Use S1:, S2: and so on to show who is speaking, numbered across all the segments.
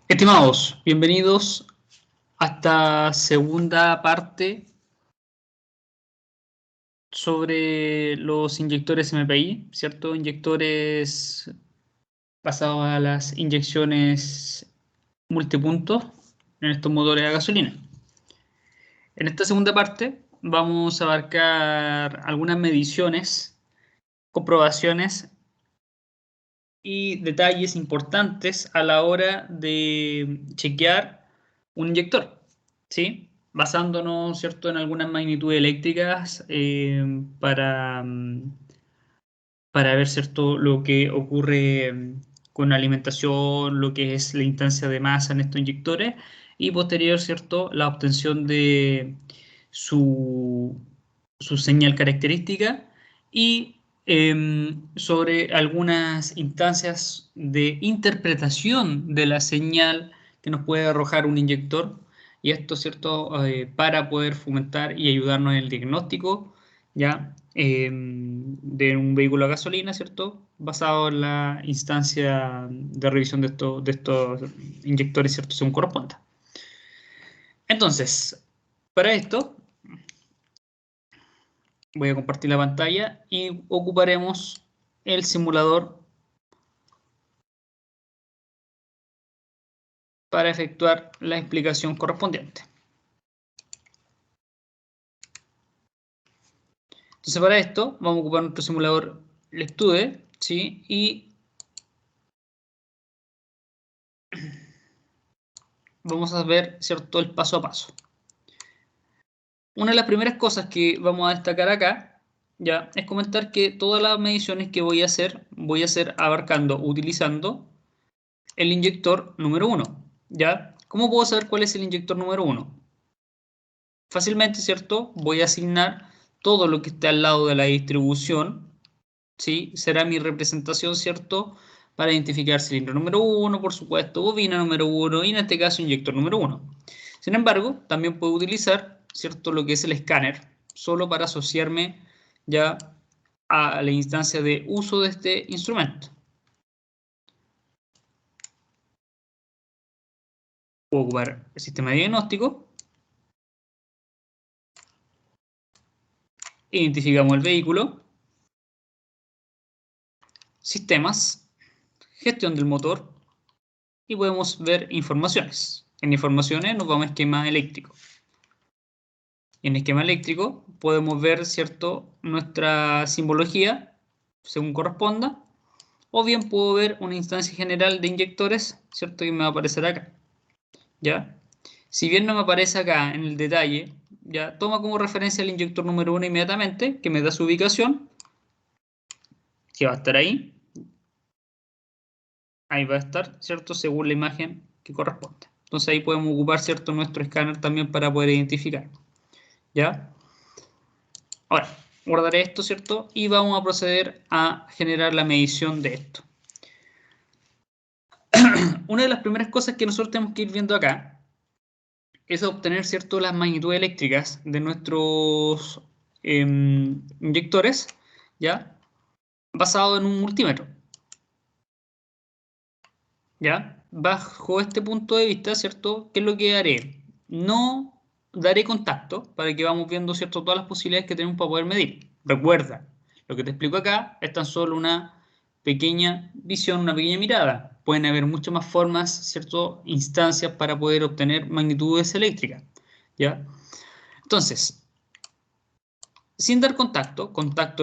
S1: Estimados, bienvenidos a esta segunda parte sobre los inyectores MPI, ¿cierto? Inyectores basados a las inyecciones multipuntos en estos motores a gasolina. En esta segunda parte vamos a abarcar algunas mediciones, comprobaciones y detalles importantes a la hora de chequear un inyector, ¿sí? Basándonos, ¿cierto?, en algunas magnitudes eléctricas para ver, ¿cierto?, lo que ocurre con la alimentación, lo que es la instancia de masa en estos inyectores y posterior, ¿cierto?, la obtención de su, su señal característica y sobre algunas instancias de interpretación de la señal que nos puede arrojar un inyector y esto, ¿cierto?, para poder fomentar y ayudarnos en el diagnóstico, ¿ya? De un vehículo a gasolina, ¿cierto? Basado en la instancia de revisión de estos inyectores, ¿cierto? Según corresponda. Entonces, para esto voy a compartir la pantalla y ocuparemos el simulador para efectuar la explicación correspondiente. Entonces, para esto vamos a ocupar nuestro simulador Lectude, ¿sí? Y vamos a ver, ¿cierto?, el paso a paso. Una de las primeras cosas que vamos a destacar acá, ya, es comentar que todas las mediciones que voy a hacer abarcando, utilizando el inyector número 1, ¿ya? ¿Cómo puedo saber cuál es el inyector número 1? Fácilmente, ¿cierto? Voy a asignar todo lo que esté al lado de la distribución, ¿sí? Será mi representación, ¿cierto? Para identificar cilindro número 1, por supuesto, bobina número 1 y en este caso inyector número 1. Sin embargo, también puedo utilizar, ¿cierto?, lo que es el escáner, solo para asociarme ya a la instancia de uso de este instrumento. Puedo ocupar el sistema de diagnóstico, identificamos el vehículo, sistemas, gestión del motor y podemos ver informaciones. En informaciones nos vamos a esquema eléctrico. En esquema eléctrico podemos ver, ¿cierto?, nuestra simbología según corresponda, o bien puedo ver una instancia general de inyectores, ¿cierto?, que me va a aparecer acá, ¿ya? Si bien no me aparece acá en el detalle, ya toma como referencia el inyector número 1 inmediatamente, que me da su ubicación, que va a estar ahí va a estar, ¿cierto?, según la imagen que corresponde. Entonces ahí podemos ocupar, ¿cierto?, nuestro escáner también para poder identificar, ¿ya? Ahora, guardaré esto, ¿cierto? Y vamos a proceder a generar la medición de esto. Una de las primeras cosas que nosotros tenemos que ir viendo acá es obtener, ¿cierto?, las magnitudes eléctricas de nuestros inyectores, ¿ya? Basado en un multímetro, ¿ya? Bajo este punto de vista, ¿cierto?, ¿qué es lo que haré? No daré contacto para que vamos viendo, ¿cierto?, todas las posibilidades que tenemos para poder medir. Recuerda, lo que te explico acá es tan solo una pequeña visión, una pequeña mirada. Pueden haber muchas más formas, ¿cierto?, instancias para poder obtener magnitudes eléctricas, ¿ya? Entonces, sin dar contacto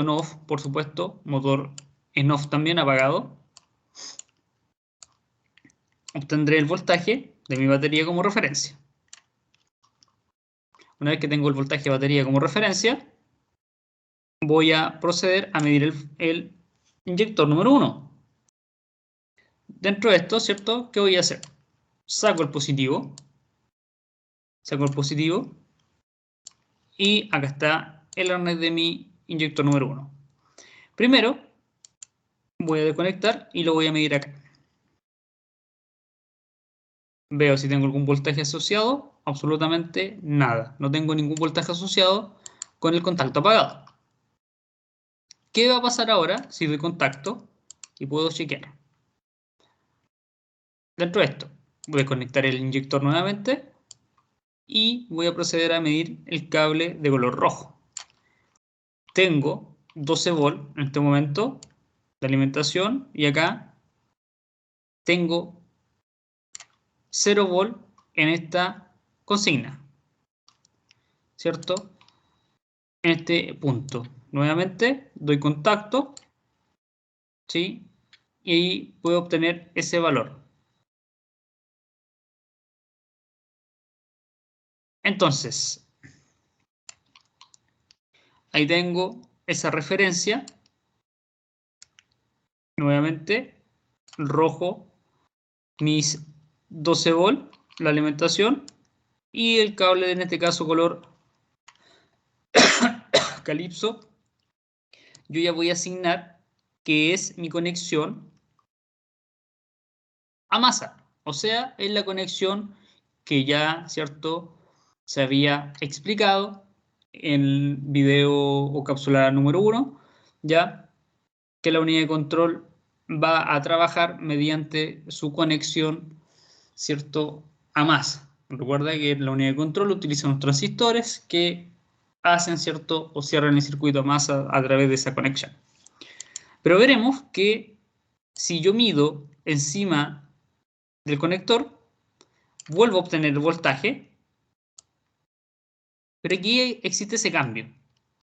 S1: en off, por supuesto, motor en off también apagado, obtendré el voltaje de mi batería como referencia. Una vez que tengo el voltaje de batería como referencia, voy a proceder a medir el inyector número 1. Dentro de esto, ¿cierto?, ¿qué voy a hacer? Saco el positivo y acá está el arnés de mi inyector número 1. Primero, voy a desconectar y lo voy a medir acá. Veo si tengo algún voltaje asociado, absolutamente nada. No tengo ningún voltaje asociado con el contacto apagado. ¿Qué va a pasar ahora si doy contacto y puedo chequear? Dentro de esto, Voy a conectar el inyector nuevamente y voy a proceder a medir el cable de color rojo. Tengo 12 volts en este momento de alimentación y acá tengo 0 volt en esta consigna, ¿cierto? En este punto. Nuevamente doy contacto, ¿sí? Y ahí puedo obtener ese valor. Entonces, ahí tengo esa referencia. Nuevamente, rojo, mis 12 volt, la alimentación, y el cable, en este caso color calipso, yo ya voy a asignar que es mi conexión a masa. O sea, es la conexión que ya, ¿cierto?, se había explicado en el video o cápsula número 1, ya que la unidad de control va a trabajar mediante su conexión, ¿cierto?, a masa. Recuerda que la unidad de control utiliza unos transistores que hacen, ¿cierto?, o cierran el circuito a masa a través de esa conexión. Pero veremos que si yo mido encima del conector, vuelvo a obtener el voltaje, pero aquí existe ese cambio,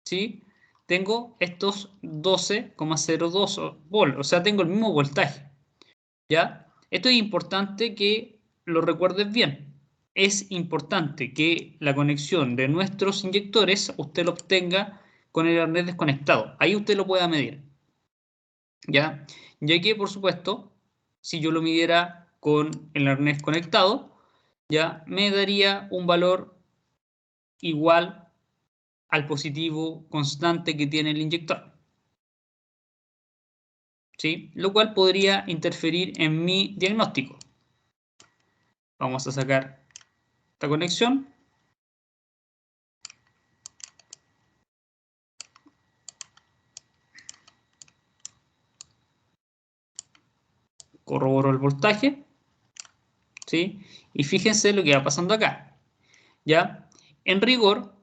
S1: ¿sí? Tengo estos 12,02 volts, o sea, tengo el mismo voltaje, ¿ya? Esto es importante que lo recuerdes bien. Es importante que la conexión de nuestros inyectores usted lo obtenga con el arnés desconectado. Ahí usted lo pueda medir, ¿ya? Ya que, por supuesto, si yo lo midiera con el arnés conectado, ya me daría un valor igual al positivo constante que tiene el inyector, ¿sí? Lo cual podría interferir en mi diagnóstico. Vamos a sacar esta conexión. Corroboro el voltaje, ¿sí? Y fíjense lo que va pasando acá, ¿ya? En rigor,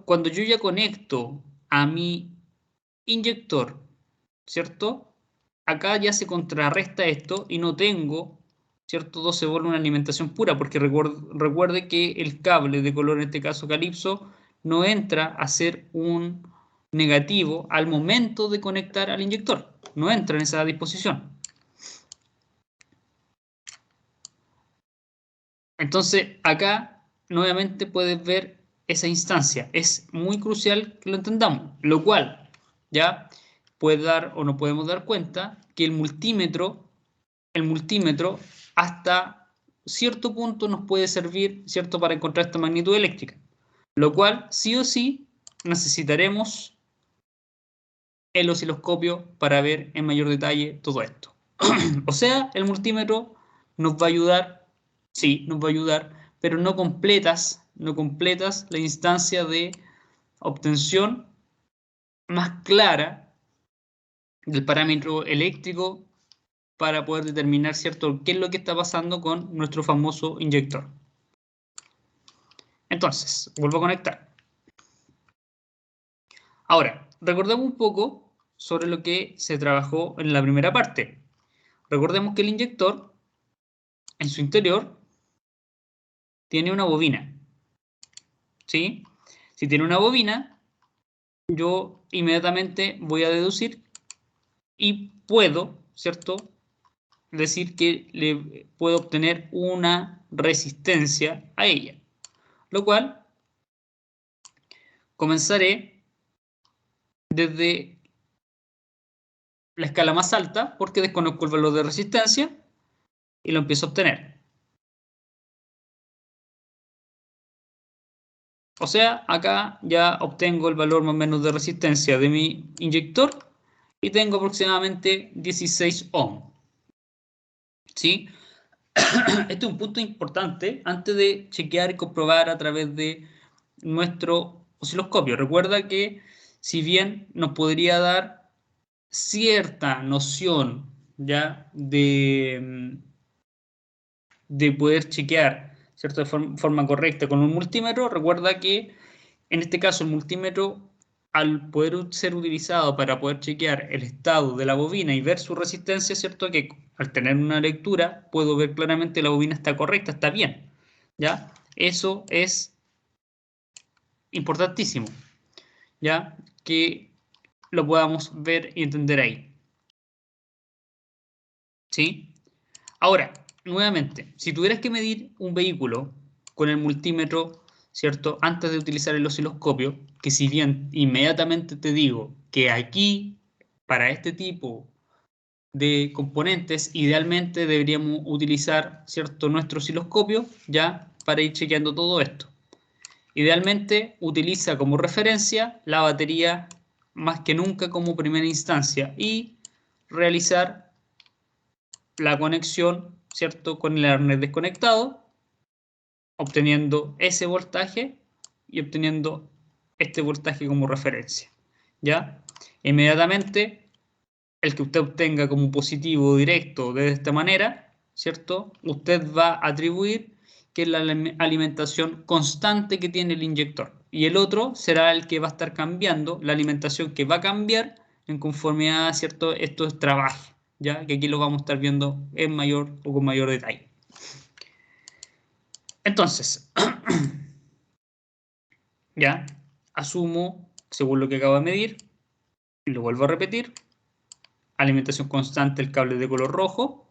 S1: cuando yo ya conecto a mi inyector, ¿cierto? Acá ya se contrarresta esto y no tengo, ¿cierto?, 12 volts una alimentación pura, porque recuerde que el cable de color, en este caso calipso, no entra a ser un negativo al momento de conectar al inyector. No entra en esa disposición. Entonces, acá nuevamente puedes ver esa instancia. Es muy crucial que lo entendamos, lo cual ya puede dar o no podemos dar cuenta que el multímetro hasta cierto punto nos puede servir, ¿cierto?, para encontrar esta magnitud eléctrica, lo cual sí o sí necesitaremos el osciloscopio para ver en mayor detalle todo esto. O sea, el multímetro nos va a ayudar, sí, nos va a ayudar, pero no completas la instancia de obtención más clara del parámetro eléctrico para poder determinar, ¿cierto?, qué es lo que está pasando con nuestro famoso inyector. Entonces, vuelvo a conectar. Ahora, recordemos un poco sobre lo que se trabajó en la primera parte. Recordemos que el inyector, en su interior, tiene una bobina, ¿sí? Si tiene una bobina, yo inmediatamente voy a deducir y puedo, ¿cierto?, decir que le puedo obtener una resistencia a ella, lo cual comenzaré desde la escala más alta porque desconozco el valor de resistencia y lo empiezo a obtener. O sea, acá ya obtengo el valor más o menos de resistencia de mi inyector y tengo aproximadamente 16 ohm, ¿sí? Este es un punto importante antes de chequear y comprobar a través de nuestro osciloscopio. Recuerda que si bien nos podría dar cierta noción ya de poder chequear, ¿cierto? De forma correcta con un multímetro, recuerda que en este caso el multímetro, al poder ser utilizado para poder chequear el estado de la bobina y ver su resistencia, ¿cierto? Que al tener una lectura puedo ver claramente la bobina está correcta, está bien, ¿ya? Eso es importantísimo, ¿ya? Que lo podamos ver y entender ahí, ¿sí? Ahora, nuevamente, si tuvieras que medir un vehículo con el multímetro, ¿cierto? Antes de utilizar el osciloscopio, que si bien inmediatamente te digo que aquí, para este tipo de componentes, idealmente deberíamos utilizar, ¿cierto? Nuestro osciloscopio, ya, para ir chequeando todo esto. Idealmente, utiliza como referencia la batería más que nunca como primera instancia y realizar la conexión, ¿cierto? Con el arnés desconectado, obteniendo ese voltaje y obteniendo este voltaje como referencia, ¿ya? Inmediatamente, el que usted obtenga como positivo directo de esta manera, ¿cierto? Usted va a atribuir que es la alimentación constante que tiene el inyector. Y el otro será el que va a estar cambiando, la alimentación que va a cambiar en conformidad, ¿cierto? Esto es trabajo, ¿ya? Que aquí lo vamos a estar viendo en mayor o con mayor detalle. Entonces, ya, asumo, según lo que acabo de medir, y lo vuelvo a repetir, alimentación constante el cable de color rojo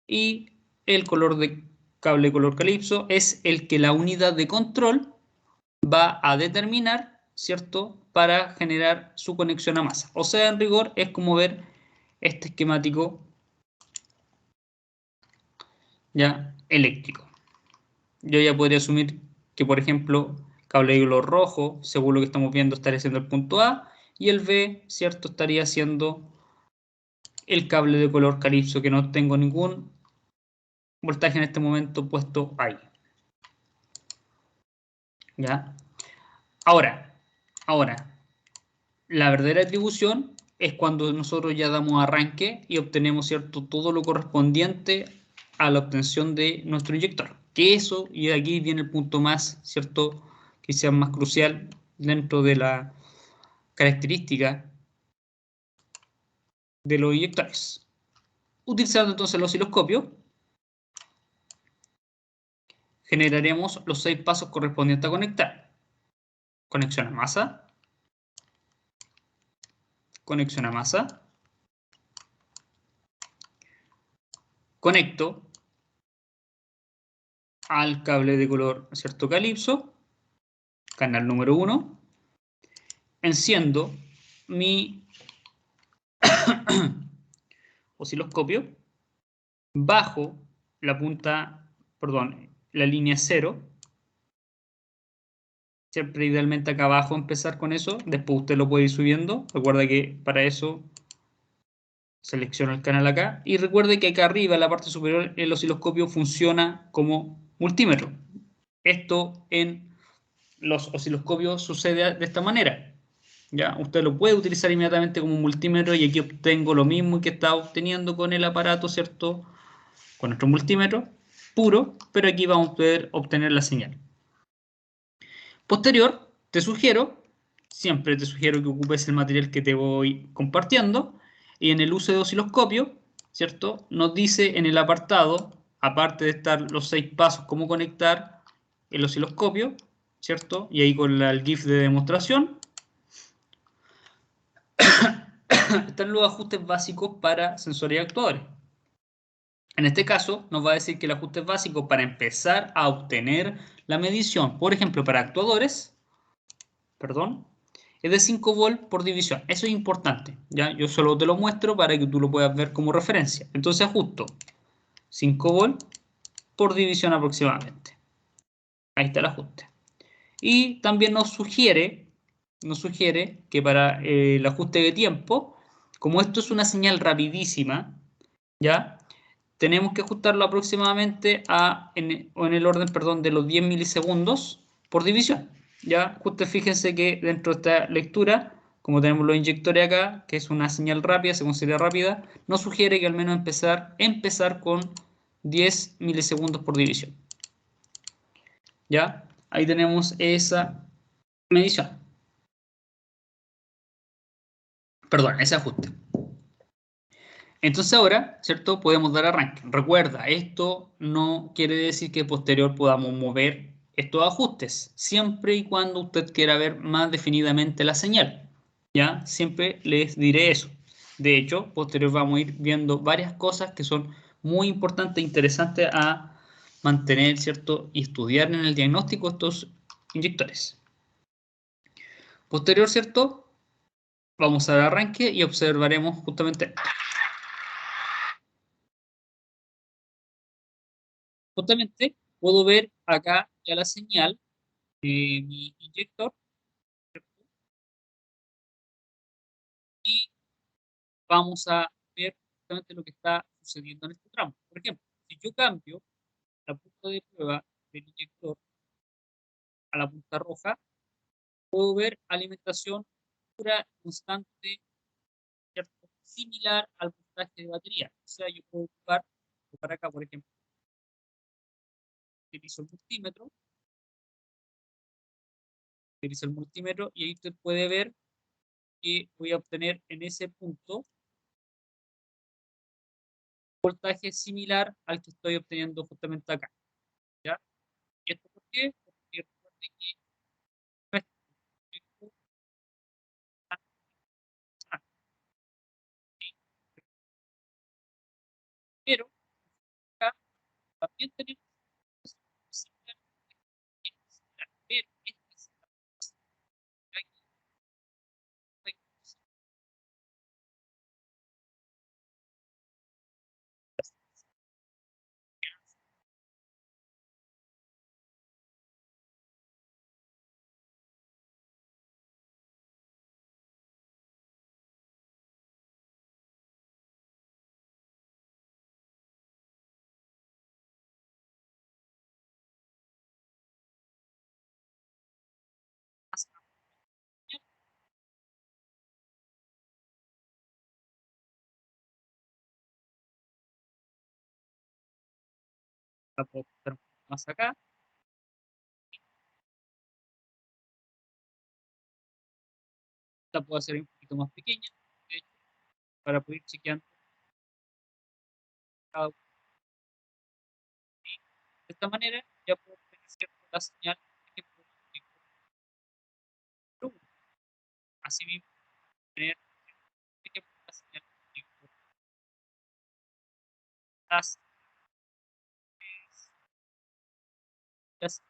S1: y el color de cable de color calipso es el que la unidad de control va a determinar, ¿cierto? Para generar su conexión a masa. O sea, en rigor es como ver este esquemático ya eléctrico. Yo ya podría asumir que, por ejemplo, cable de color rojo, según lo que estamos viendo, estaría siendo el punto A, y el B, ¿cierto? Estaría siendo el cable de color calipso, que no tengo ningún voltaje en este momento puesto ahí. ¿Ya? Ahora, la verdadera atribución es cuando nosotros ya damos arranque y obtenemos, ¿cierto? Todo lo correspondiente a la obtención de nuestro inyector. Que eso, y aquí viene el punto más, ¿cierto? Quizás más crucial dentro de la característica de los inyectores. Utilizando entonces el osciloscopio, generaremos los 6 pasos correspondientes a conectar. Conexión a masa, conexión a masa, conecto al cable de color, ¿cierto? Calipso, canal número 1, enciendo mi osciloscopio, bajo la punta, perdón, la línea 0, siempre idealmente acá abajo empezar con eso, después usted lo puede ir subiendo, recuerda que para eso selecciono el canal acá, y recuerde que acá arriba en la parte superior el osciloscopio funciona como multímetro. Esto en los osciloscopios sucede de esta manera. ¿Ya? Usted lo puede utilizar inmediatamente como multímetro y aquí obtengo lo mismo que estaba obteniendo con el aparato, ¿cierto? Con nuestro multímetro puro, pero aquí vamos a poder obtener la señal. Posterior, siempre te sugiero que ocupes el material que te voy compartiendo y en el uso de osciloscopio, ¿cierto? Nos dice en el apartado, aparte de estar los 6 pasos, cómo conectar el osciloscopio, ¿cierto? Y ahí con el GIF de demostración, están los ajustes básicos para sensores y actuadores. En este caso, nos va a decir que el ajuste básico para empezar a obtener la medición, por ejemplo, para actuadores, perdón, es de 5 volts por división. Eso es importante, ¿ya? Yo solo te lo muestro para que tú lo puedas ver como referencia. Entonces ajusto 5 volts por división aproximadamente. Ahí está el ajuste. Y también nos sugiere que para el ajuste de tiempo, como esto es una señal rapidísima, ¿ya? Tenemos que ajustarlo aproximadamente en el orden, perdón, de los 10 milisegundos por división. ¿Ya? Ustedes fíjense que dentro de esta lectura, como tenemos los inyectores acá, que es una señal rápida, se considera rápida, nos sugiere que al menos empezar con 10 milisegundos por división. ¿Ya? Ahí tenemos esa medición. Perdón, ese ajuste. Entonces ahora, ¿cierto? Podemos dar arranque. Recuerda, esto no quiere decir que posterior podamos mover estos ajustes, siempre y cuando usted quiera ver más definidamente la señal. ¿Ya? Siempre les diré eso. De hecho, posterior vamos a ir viendo varias cosas que son muy importantes e interesantes a mantener, ¿cierto? Y estudiar en el diagnóstico estos inyectores. Posterior, ¿cierto? Vamos al arranque y observaremos justamente puedo ver acá ya la señal de mi inyector, ¿cierto? Y vamos a ver justamente lo que está sucediendo en este tramo. Por ejemplo, si yo cambio la punta de prueba del inyector a la punta roja, puedo ver alimentación pura constante, ¿cierto? Similar al voltaje de batería. O sea, yo puedo ocupar para acá, por ejemplo, utilizo el multímetro y ahí usted puede ver que voy a obtener en ese punto voltaje similar al que estoy obteniendo justamente acá. ¿Ya? ¿Y esto por qué? Porque recuerde que nuestro proyecto está, pero acá también tenemos similar, pero esta es la puedo cortar un poco más acá. La puedo hacer un poquito más pequeña, de hecho, para poder ir chequeando cada uno. De esta manera ya puedo obtener cierto la señal que puedo tener. Así mismo, tener la señal que las las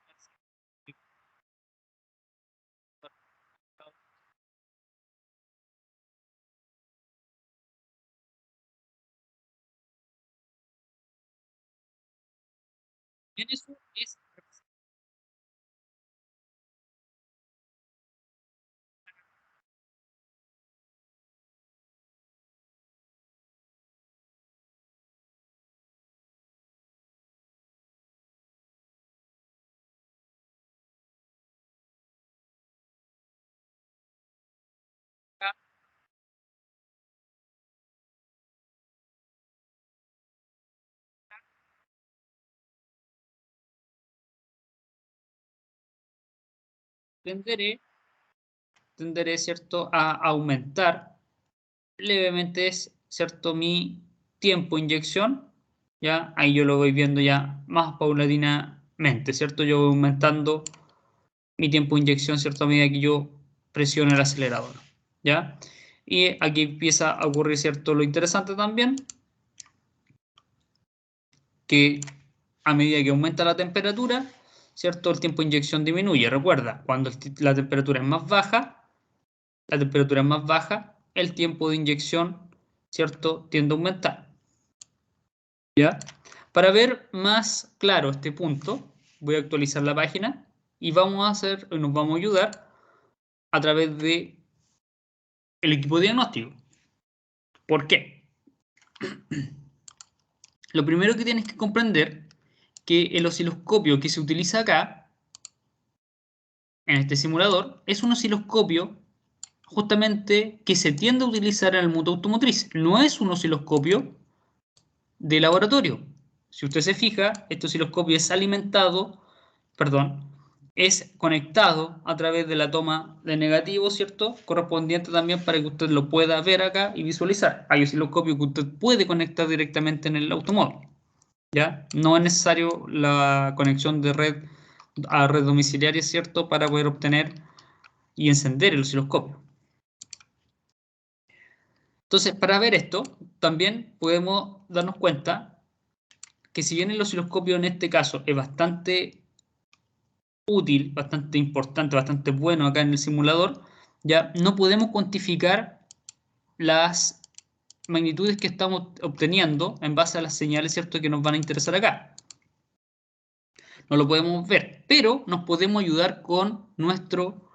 S1: en eso es acá, tenderé, tenderé, ¿cierto?, a aumentar levemente, ¿cierto?, mi tiempo de inyección, ¿ya? Ahí yo lo voy viendo ya más paulatinamente, ¿cierto? Yo voy aumentando mi tiempo de inyección, ¿cierto? A medida que yo presiono el acelerador, ¿ya? Y aquí empieza a ocurrir, ¿cierto?, lo interesante también, que a medida que aumenta la temperatura, ¿cierto? El tiempo de inyección disminuye. Recuerda, cuando la temperatura es más baja, el tiempo de inyección, ¿cierto?, tiende a aumentar. ¿Ya? Para ver más claro este punto, voy a actualizar la página y nos vamos a ayudar a través de el equipo de diagnóstico. ¿Por qué? Lo primero que tienes que comprender que el osciloscopio que se utiliza acá, en este simulador, es un osciloscopio justamente que se tiende a utilizar en el mundo automotriz. No es un osciloscopio de laboratorio. si usted se fija, este osciloscopio es alimentado, perdón, es conectado a través de la toma de negativo, ¿cierto? Correspondiente también para que usted lo pueda ver acá y visualizar. Hay osciloscopios que usted puede conectar directamente en el automóvil, ¿ya? No es necesario la conexión de red a red domiciliaria, ¿cierto? Para poder obtener y encender el osciloscopio. Entonces, para ver esto, también podemos darnos cuenta que si bien el osciloscopio en este caso es bastante útil, bastante importante, bastante bueno acá en el simulador, ya no podemos cuantificar las magnitudes que estamos obteniendo en base a las señales, ¿cierto?, que nos van a interesar acá. No lo podemos ver, pero nos podemos ayudar con nuestro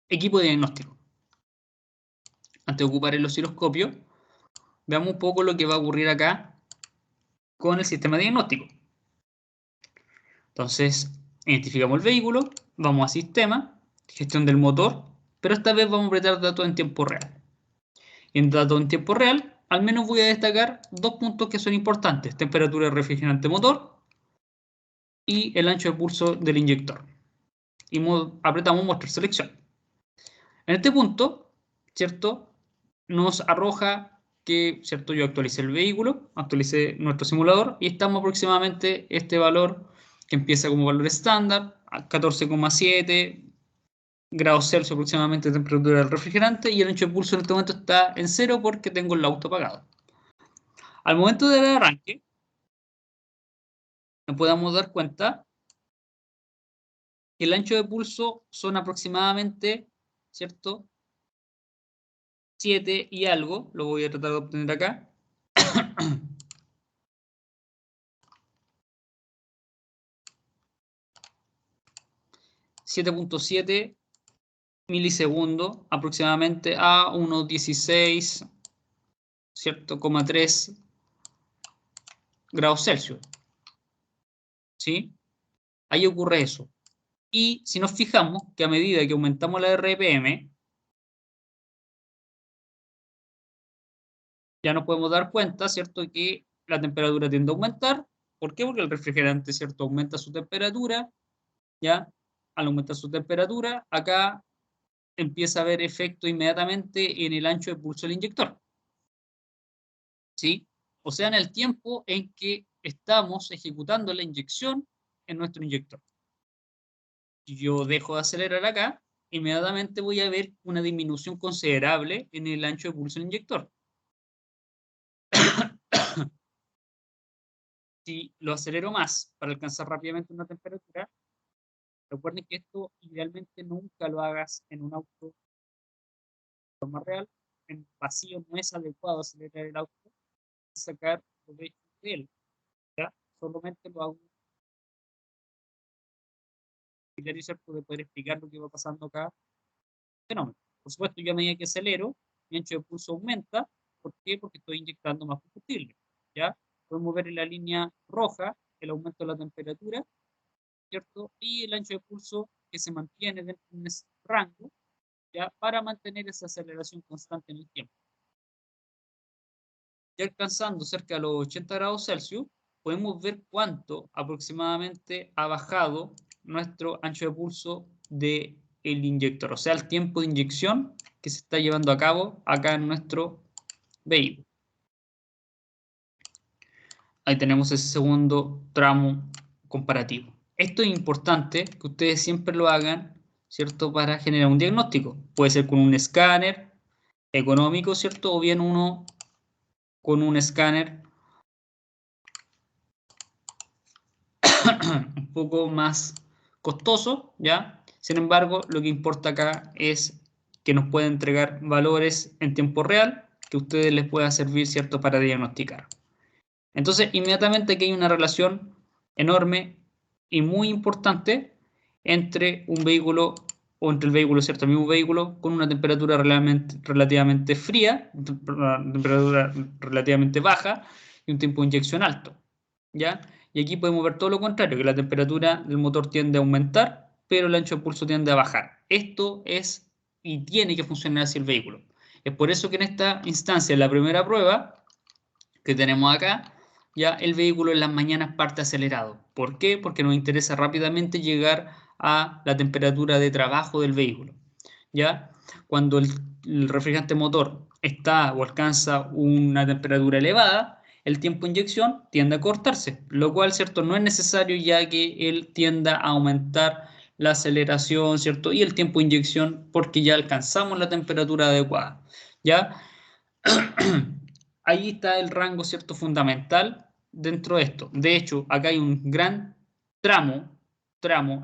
S1: equipo de diagnóstico. Antes de ocupar el osciloscopio, veamos un poco lo que va a ocurrir acá con el sistema diagnóstico. Entonces, identificamos el vehículo, vamos a sistema, gestión del motor, pero esta vez vamos a apretar datos en tiempo real. Y en datos en tiempo real, al menos voy a destacar dos puntos que son importantes: temperatura del refrigerante motor y el ancho de pulso del inyector. Y apretamos mostrar selección. En este punto, ¿cierto?, nos arroja que, ¿cierto?, yo actualicé el vehículo, actualicé nuestro simulador y estamos aproximadamente este valor que empieza como valor estándar, a 14,7 grados Celsius aproximadamente de temperatura del refrigerante, y el ancho de pulso en este momento está en 0 porque tengo el auto apagado. Al momento del arranque, nos podemos dar cuenta que el ancho de pulso son aproximadamente, ¿cierto?, 7 y algo, lo voy a tratar de obtener acá. 7.7 milisegundos aproximadamente a unos 16, ¿cierto?, 3 grados Celsius. ¿Sí? Ahí ocurre eso. Y si nos fijamos que a medida que aumentamos la RPM, ya nos podemos dar cuenta, ¿cierto?, que la temperatura tiende a aumentar. ¿Por qué? Porque el refrigerante, ¿cierto?, aumenta su temperatura, ¿ya? Al aumentar su temperatura, acá empieza a haber efecto inmediatamente en el ancho de pulso del inyector. ¿Sí? O sea, en el tiempo en que estamos ejecutando la inyección en nuestro inyector. Yo dejo de acelerar acá, inmediatamente voy a ver una disminución considerable en el ancho de pulso del inyector. Si lo acelero más para alcanzar rápidamente una temperatura, recuerden que esto idealmente nunca lo hagas en un auto de forma real. En vacío no es adecuado acelerar el auto y sacar provecho de él, ¿ya? Solamente lo hago criterio, ¿cierto?, de poder explicar lo que va pasando acá. Fenómeno. Por supuesto, yo a medida que acelero, mi ancho de pulso aumenta. ¿Por qué? Porque estoy inyectando más combustible, ¿ya? Podemos ver en la línea roja el aumento de la temperatura, ¿cierto? Y el ancho de pulso que se mantiene dentro de ese rango, ¿ya?, para mantener esa aceleración constante en el tiempo. Ya alcanzando cerca de los 80 grados Celsius, podemos ver cuánto aproximadamente ha bajado nuestro ancho de pulso del inyector, o sea, el tiempo de inyección que se está llevando a cabo acá en nuestro vehículo. Ahí tenemos ese segundo tramo comparativo. Esto es importante que ustedes siempre lo hagan, ¿cierto?, para generar un diagnóstico. Puede ser con un escáner económico, ¿cierto?, o bien uno con un escáner un poco más costoso, ¿ya? Sin embargo, lo que importa acá es que nos pueda entregar valores en tiempo real que a ustedes les pueda servir, ¿cierto?, para diagnosticar. Entonces, inmediatamente aquí hay una relación enorme y muy importante entre un vehículo, o entre el vehículo, ¿cierto?, el mismo vehículo con una temperatura relativamente fría, una temperatura relativamente baja y un tiempo de inyección alto, ¿ya? Y aquí podemos ver todo lo contrario, que la temperatura del motor tiende a aumentar, pero el ancho de pulso tiende a bajar. Esto es y tiene que funcionar así el vehículo. Es por eso que en esta instancia, en la primera prueba, que tenemos acá, ya el vehículo en las mañanas parte acelerado. ¿Por qué? Porque nos interesa rápidamente llegar a la temperatura de trabajo del vehículo. ¿Ya? Cuando el refrigerante motor está o alcanza una temperatura elevada, el tiempo de inyección tiende a cortarse, lo cual, ¿cierto? No es necesario ya que él tienda a aumentar la aceleración, ¿cierto? Y el tiempo de inyección porque ya alcanzamos la temperatura adecuada, ¿ya? Ahí está el rango, ¿cierto? Fundamental dentro de esto. De hecho, acá hay un gran tramo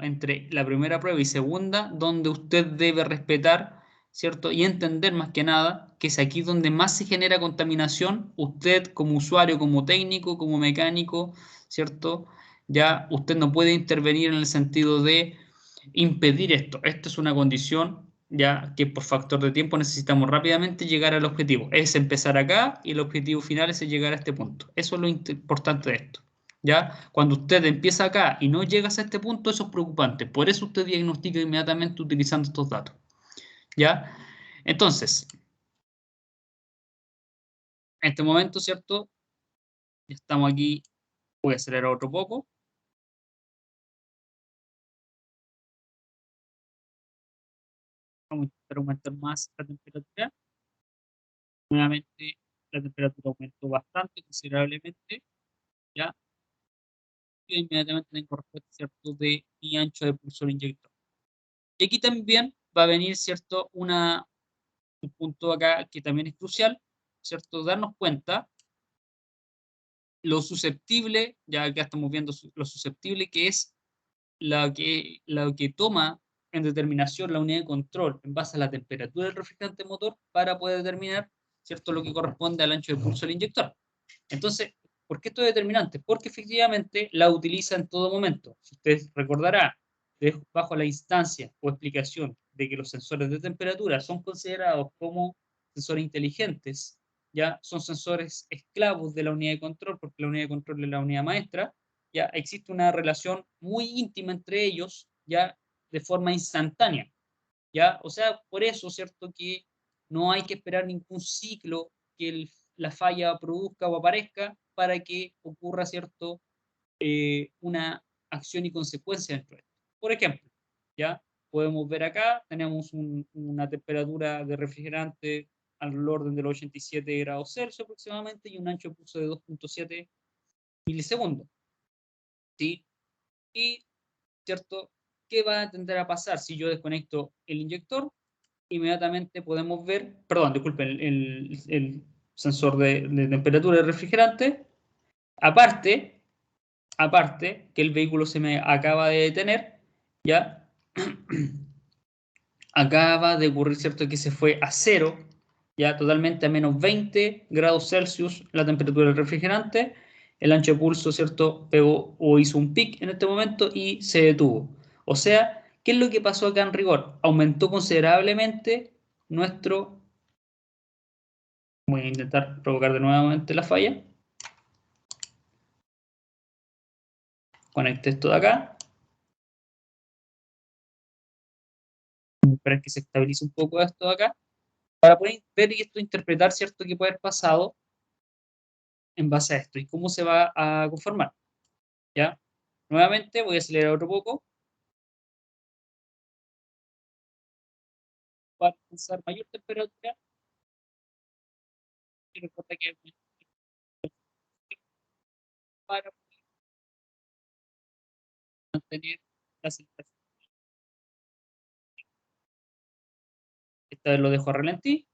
S1: entre la primera prueba y segunda, donde usted debe respetar, ¿cierto? Y entender más que nada que es aquí donde más se genera contaminación, usted como usuario, como técnico, como mecánico, ¿cierto? Ya usted no puede intervenir en el sentido de impedir esto. Esto es una condición ya que por factor de tiempo necesitamos rápidamente llegar al objetivo. Es empezar acá y el objetivo final es llegar a este punto. Eso es lo importante de esto. ¿Ya? Cuando usted empieza acá y no llegas a este punto, eso es preocupante. Por eso usted diagnostica inmediatamente utilizando estos datos. ¿Ya? Entonces, en este momento, ¿cierto? Estamos aquí. Voy a acelerar otro poco. Vamos a intentar aumentar más la temperatura. Nuevamente, la temperatura aumentó bastante, considerablemente. ¿Ya? Y inmediatamente tengo respuesta, ¿cierto? De mi ancho de pulso inyector. Y aquí también va a venir, ¿cierto? Un punto acá que también es crucial, ¿cierto? Darnos cuenta lo susceptible, ya acá estamos viendo lo susceptible que es lo que toma en determinación la unidad de control en base a la temperatura del refrigerante motor para poder determinar, ¿cierto? Lo que corresponde al ancho de pulso del inyector. Entonces, ¿por qué esto es determinante? Porque efectivamente la utiliza en todo momento. Si usted recordará, bajo la instancia o explicación de que los sensores de temperatura son considerados como sensores inteligentes, ya son sensores esclavos de la unidad de control, porque la unidad de control es la unidad maestra, ya existe una relación muy íntima entre ellos, ya de forma instantánea, ya, o sea, por eso, ¿cierto? Que no hay que esperar ningún ciclo que la falla produzca o aparezca para que ocurra, ¿cierto? Una acción y consecuencia dentro de esto. Por ejemplo, ya podemos ver acá, tenemos una temperatura de refrigerante al orden de los 87 grados Celsius aproximadamente y un ancho de pulso de 2.7 milisegundos, ¿sí? Y, ¿cierto? ¿Qué va a tender a pasar si yo desconecto el inyector? Inmediatamente podemos ver, perdón, disculpen, el sensor de temperatura del refrigerante. Aparte, aparte que el vehículo se me acaba de detener, ya acaba de ocurrir, ¿cierto? Que se fue a cero, ya totalmente a menos 20 grados Celsius la temperatura del refrigerante, el ancho de pulso, ¿cierto? Pegó o hizo un pic en este momento y se detuvo. O sea, ¿qué es lo que pasó acá en rigor? Aumentó considerablemente nuestro... Voy a intentar provocar de nuevamente la falla. Conecte esto de acá. Para que se estabilice un poco esto de acá. Para poder ver y esto interpretar, ¿cierto? Que puede haber pasado en base a esto y cómo se va a conformar. ¿Ya? Nuevamente voy a acelerar otro poco para alcanzar mayor temperatura y recuerda que para mantener la aceleración. Esta vez lo dejo a ralentí,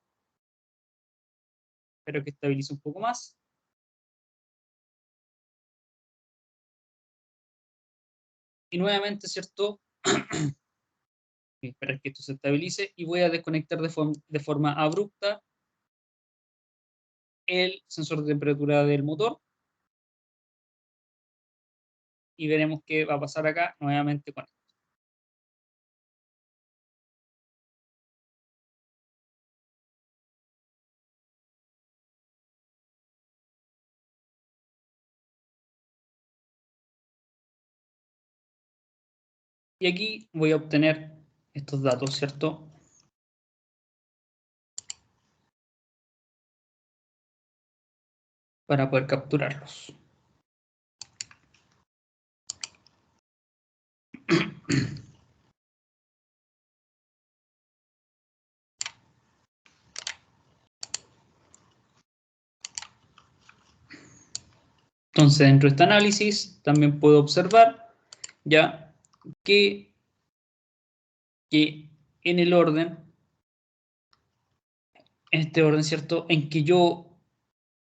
S1: espero que estabilice un poco más. Y nuevamente, ¿cierto? Esperar que esto se estabilice y voy a desconectar de forma abrupta el sensor de temperatura del motor y veremos qué va a pasar acá nuevamente con esto. Y aquí voy a obtener estos datos, ¿cierto? para poder capturarlos. Entonces, dentro de este análisis también puedo observar ya que en el orden, en este orden, ¿cierto? En que yo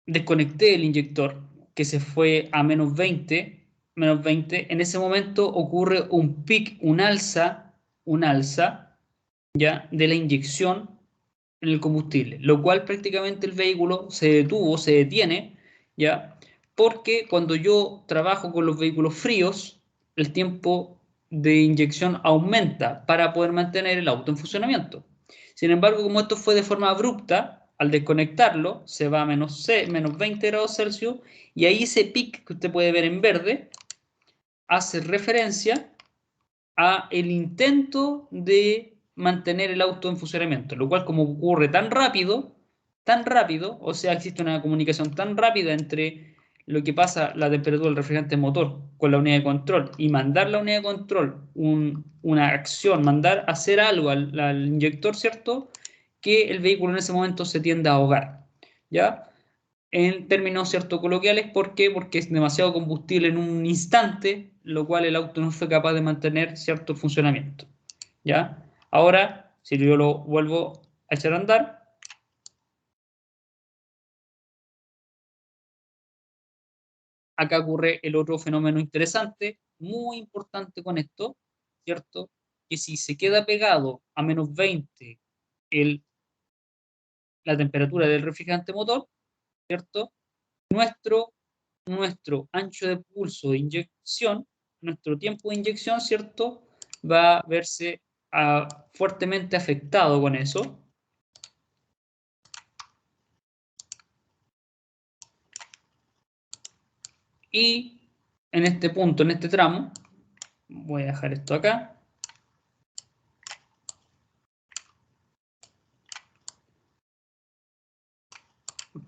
S1: desconecté el inyector, que se fue a menos 20, en ese momento ocurre un pic, un alza, ¿ya? De la inyección en el combustible, lo cual prácticamente el vehículo se detuvo, se detiene, ¿ya? Porque cuando yo trabajo con los vehículos fríos, el tiempo de inyección aumenta para poder mantener el auto en funcionamiento. Sin embargo, como esto fue de forma abrupta, al desconectarlo, se va a menos 20 grados Celsius y ahí ese pic que usted puede ver en verde hace referencia a el intento de mantener el auto en funcionamiento, lo cual como ocurre tan rápido, o sea, existe una comunicación tan rápida entre lo que pasa la temperatura del refrigerante motor con la unidad de control y mandar la unidad de control una acción, mandar hacer algo al inyector, ¿cierto? Que el vehículo en ese momento se tiende a ahogar, ¿ya? En términos cierto coloquiales, ¿por qué? Porque es demasiado combustible en un instante, lo cual el auto no fue capaz de mantener cierto funcionamiento. ¿Ya? Ahora, si yo lo vuelvo a echar a andar, acá ocurre el otro fenómeno interesante, muy importante con esto, ¿cierto? Que si se queda pegado a menos 20 el, la temperatura del refrigerante motor, ¿cierto? Nuestro ancho de pulso de inyección, nuestro tiempo de inyección, ¿cierto? Va a verse fuertemente afectado con eso. Y en este punto, en este tramo, voy a dejar esto acá.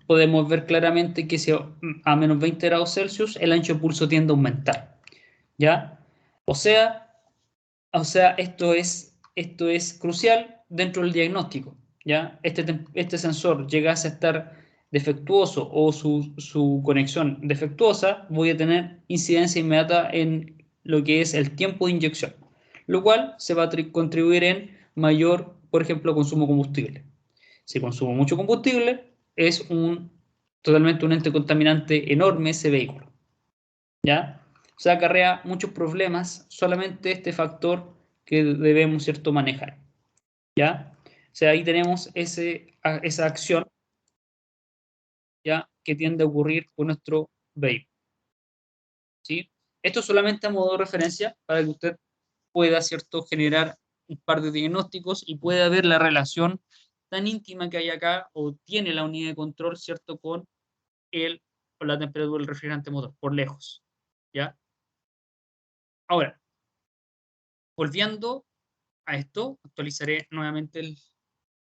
S1: Podemos ver claramente que si a menos 20 grados Celsius el ancho de pulso tiende a aumentar. ¿Ya? O sea, esto es crucial dentro del diagnóstico. ¿Ya? Este sensor llegase a estar defectuoso o su conexión defectuosa, voy a tener incidencia inmediata en lo que es el tiempo de inyección, lo cual se va a contribuir en mayor, por ejemplo, consumo de combustible. Si consumo mucho combustible, es totalmente un ente contaminante enorme ese vehículo. ¿Ya? O sea, acarrea muchos problemas solamente este factor que debemos, ¿cierto?, manejar. ¿Ya? O sea, ahí tenemos esa acción, ¿ya?, que tiende a ocurrir con nuestro vehículo. ¿Sí? Esto solamente a modo de referencia para que usted pueda, ¿cierto?, generar un par de diagnósticos y pueda ver la relación tan íntima que hay acá o tiene la unidad de control, ¿cierto?, con la temperatura del refrigerante motor, por lejos. ¿Ya? Ahora, volviendo a esto, actualizaré nuevamente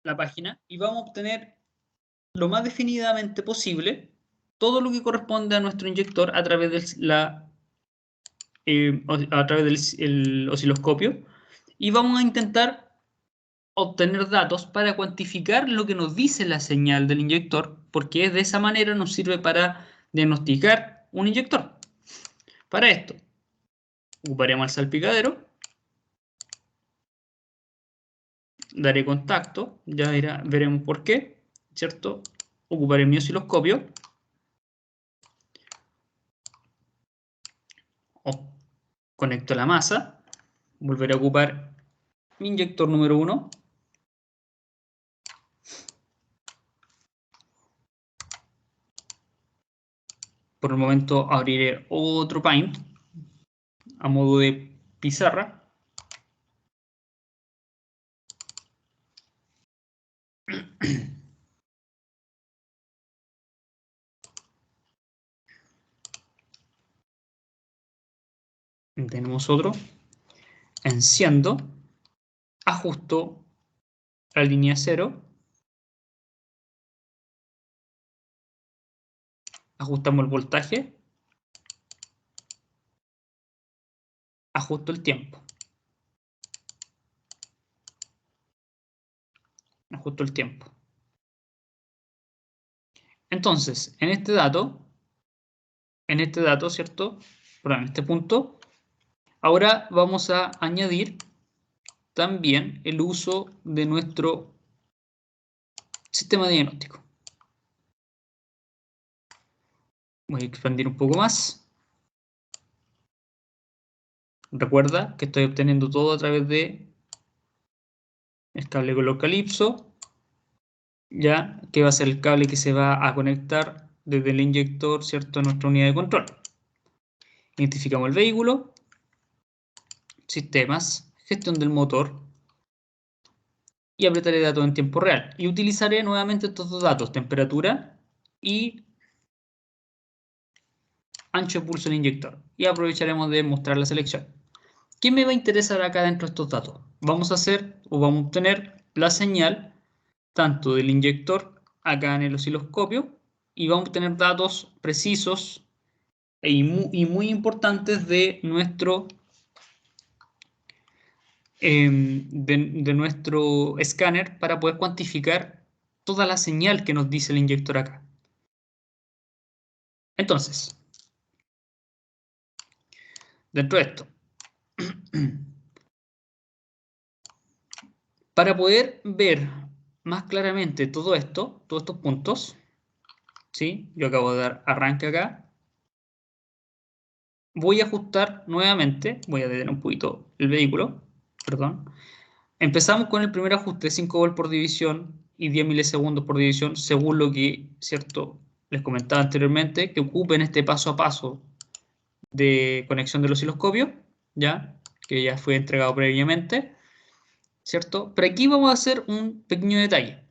S1: la página y vamos a obtener lo más definidamente posible todo lo que corresponde a nuestro inyector a través a través del osciloscopio y vamos a intentar obtener datos para cuantificar lo que nos dice la señal del inyector, porque de esa manera nos sirve para diagnosticar un inyector. Para esto, ocuparemos el salpicadero, daré contacto, ya veremos por qué, ¿cierto? Ocuparé mi osciloscopio, conecto la masa, volveré a ocupar mi inyector número 1, por el momento abriré otro Paint a modo de pizarra. Tenemos otro. Enciendo, ajusto la línea 0, ajustamos el voltaje, ajusto el tiempo. Ajusto el tiempo. Entonces, en este dato, ¿cierto? Perdón, en este punto, ahora vamos a añadir también el uso de nuestro sistema diagnóstico. Voy a expandir un poco más. Recuerda que estoy obteniendo todo a través de el cable color calipso, ya que va a ser el cable que se va a conectar desde el inyector, ¿cierto?, a nuestra unidad de control. Identificamos el vehículo, sistemas, gestión del motor, y apretaré datos en tiempo real. Y utilizaré nuevamente estos dos datos, temperatura y ancho de pulso del inyector. Y aprovecharemos de mostrar la selección. ¿Qué me va a interesar acá dentro de estos datos? Vamos a hacer o vamos a obtener la señal tanto del inyector acá en el osciloscopio y vamos a obtener datos precisos y muy importantes de nuestro de nuestro escáner para poder cuantificar toda la señal que nos dice el inyector acá. Entonces, dentro de esto, para poder ver más claramente todo esto, todos estos puntos, ¿sí? Yo acabo de dar arranque acá. Voy a ajustar nuevamente, voy a detener un poquito el vehículo, perdón. Empezamos con el primer ajuste, 5 volt por división y 10 milisegundos por división, según lo que, ¿cierto?, les comentaba anteriormente, que ocupen este paso a paso de conexión del osciloscopio, ¿ya? Que ya fue entregado previamente, ¿cierto? Pero aquí vamos a hacer un pequeño detalle.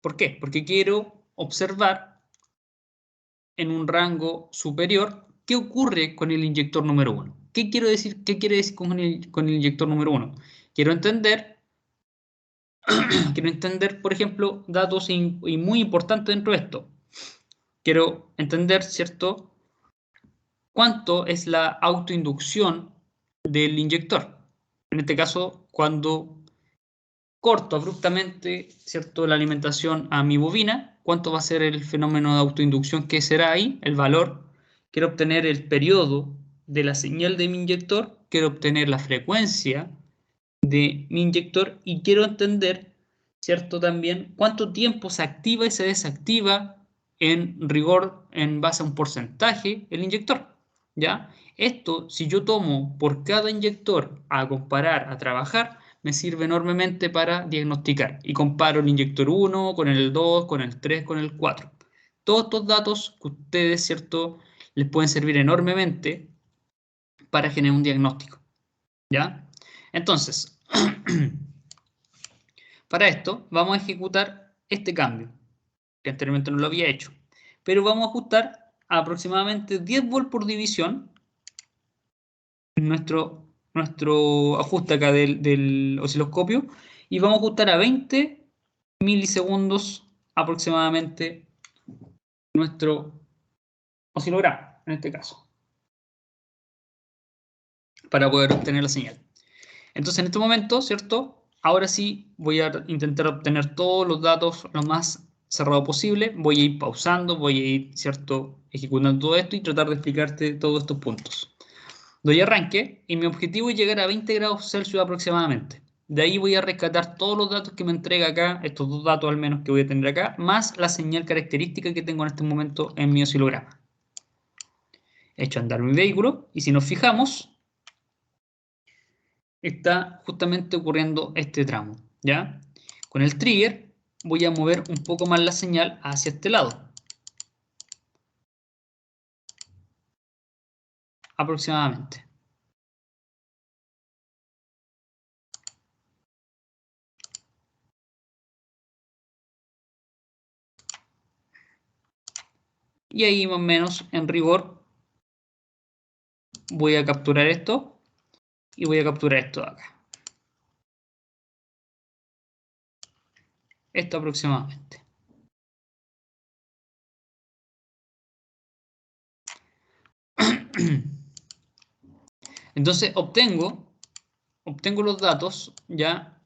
S1: ¿Por qué? Porque quiero observar en un rango superior qué ocurre con el inyector número 1. ¿Qué quiero decir? ¿Qué quiere decir con el inyector número 1? Quiero entender, por ejemplo, datos y muy importantes dentro de esto. Quiero entender, ¿cierto?, cuánto es la autoinducción del inyector. En este caso, cuando corto abruptamente, ¿cierto?, la alimentación a mi bobina, ¿cuánto va a ser el fenómeno de autoinducción? ¿Qué será ahí? El valor. Quiero obtener el periodo de la señal de mi inyector, quiero obtener la frecuencia de mi inyector y quiero entender, ¿cierto?, también cuánto tiempo se activa y se desactiva en rigor en base a un porcentaje el inyector, ¿ya? Esto, si yo tomo por cada inyector a comparar, a trabajar, me sirve enormemente para diagnosticar y comparo el inyector 1 con el 2, con el 3, con el 4. Todos estos datos que ustedes, ¿cierto?, les pueden servir enormemente para generar un diagnóstico, ¿ya? Entonces, para esto vamos a ejecutar este cambio, que anteriormente no lo había hecho. Pero vamos a ajustar a aproximadamente 10 volts por división nuestro ajuste acá del osciloscopio y vamos a ajustar a 20 milisegundos aproximadamente nuestro oscilograma, en este caso, para poder obtener la señal. Entonces, en este momento, ¿cierto? Ahora sí voy a intentar obtener todos los datos lo más cerrado posible. Voy a ir pausando, voy a ir, ¿cierto?, ejecutando todo esto y tratar de explicarte todos estos puntos. Doy arranque y mi objetivo es llegar a 20 grados Celsius aproximadamente. De ahí voy a rescatar todos los datos que me entrega acá, estos dos datos al menos que voy a tener acá, más la señal característica que tengo en este momento en mi oscilograma. He hecho andar mi vehículo y si nos fijamos, está justamente ocurriendo este tramo, ¿ya? Con el trigger voy a mover un poco más la señal hacia este lado, aproximadamente. Y ahí más o menos en rigor voy a capturar esto y voy a capturar esto de acá. Esto aproximadamente. Entonces obtengo los datos ya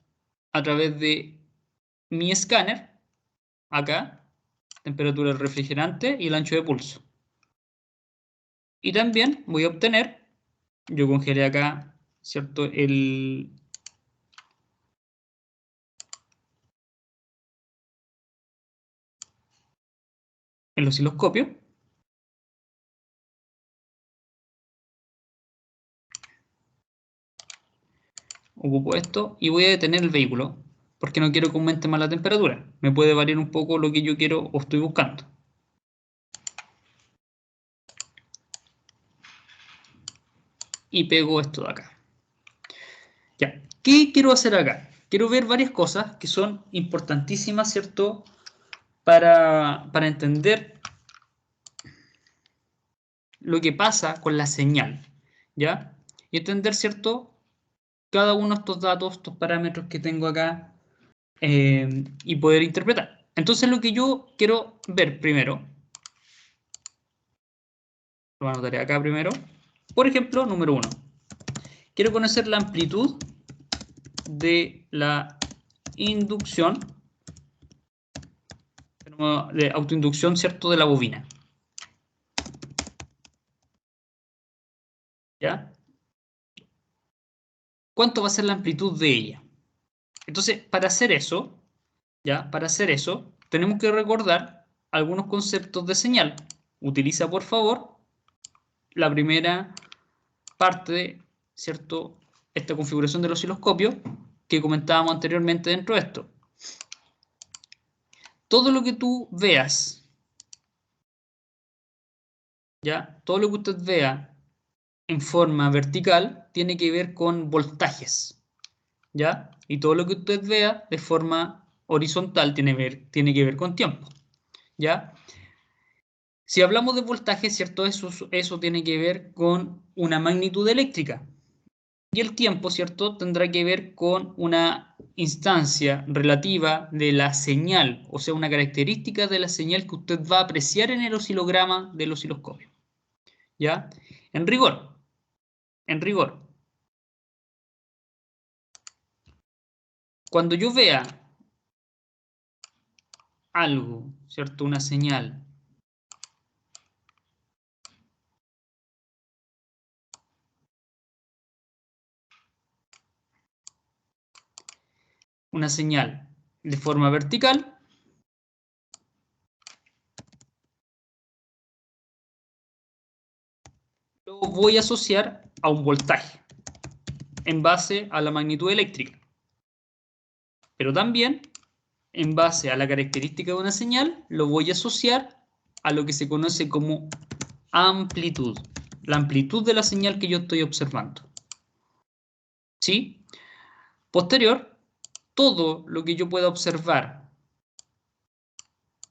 S1: a través de mi escáner, acá, temperatura del refrigerante y el ancho de pulso. Y también voy a obtener, yo congelé acá, ¿cierto? El osciloscopio. Ocupo esto y voy a detener el vehículo porque no quiero que aumente más la temperatura. Me puede variar un poco lo que yo quiero o estoy buscando. Y pego esto de acá. Ya, ¿qué quiero hacer acá? Quiero ver varias cosas que son importantísimas, ¿cierto? Para entender lo que pasa con la señal, ¿ya? Y entender, ¿cierto? Cada uno de estos datos, estos parámetros que tengo acá y poder interpretar. Entonces lo que yo quiero ver primero, lo anotaré acá primero, por ejemplo, número 1. Quiero conocer la amplitud de la inducción, de autoinducción, ¿cierto? De la bobina. ¿Ya? ¿Cuánto va a ser la amplitud de ella? Entonces, para hacer eso, ¿ya? Para hacer eso, tenemos que recordar algunos conceptos de señal. Utiliza, por favor, la primera parte, ¿cierto? Esta configuración del osciloscopio que comentábamos anteriormente dentro de esto. Todo lo que tú veas, ¿ya? Todo lo que usted vea en forma vertical tiene que ver con voltajes, ¿ya? Y todo lo que usted vea de forma horizontal tiene que ver con tiempo, ¿ya? Si hablamos de voltaje, ¿cierto? Eso tiene que ver con una magnitud eléctrica. Y el tiempo, ¿cierto? Tendrá que ver con una instancia relativa de la señal, o sea, una característica de la señal que usted va a apreciar en el oscilograma del osciloscopio, ¿ya? En rigor, en rigor, cuando yo vea algo, ¿cierto? Una señal, de forma vertical, lo voy a asociar a un voltaje en base a la magnitud eléctrica, pero también en base a la característica de una señal, lo voy a asociar a lo que se conoce como amplitud, la amplitud de la señal que yo estoy observando. ¿Sí? Posterior, todo lo que yo pueda observar,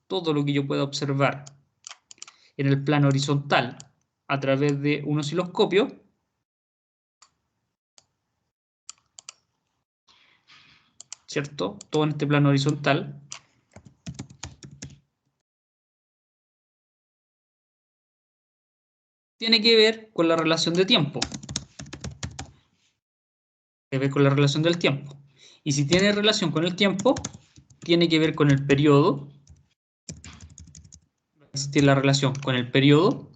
S1: todo lo que yo pueda observar en el plano horizontal a través de un osciloscopio, ¿cierto? Todo en este plano horizontal, tiene que ver con la relación de tiempo. Tiene que ver con la relación del tiempo. Y si tiene relación con el tiempo, tiene que ver con el periodo. Va a existir la relación con el periodo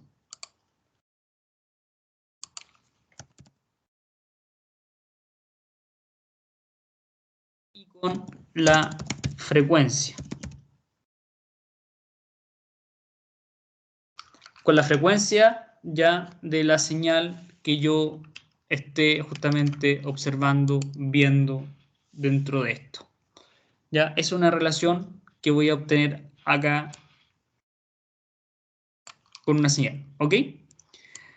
S1: y con la frecuencia. Con la frecuencia ya de la señal que yo esté justamente observando, viendo dentro de esto. Ya es una relación que voy a obtener acá con una señal, ¿ok?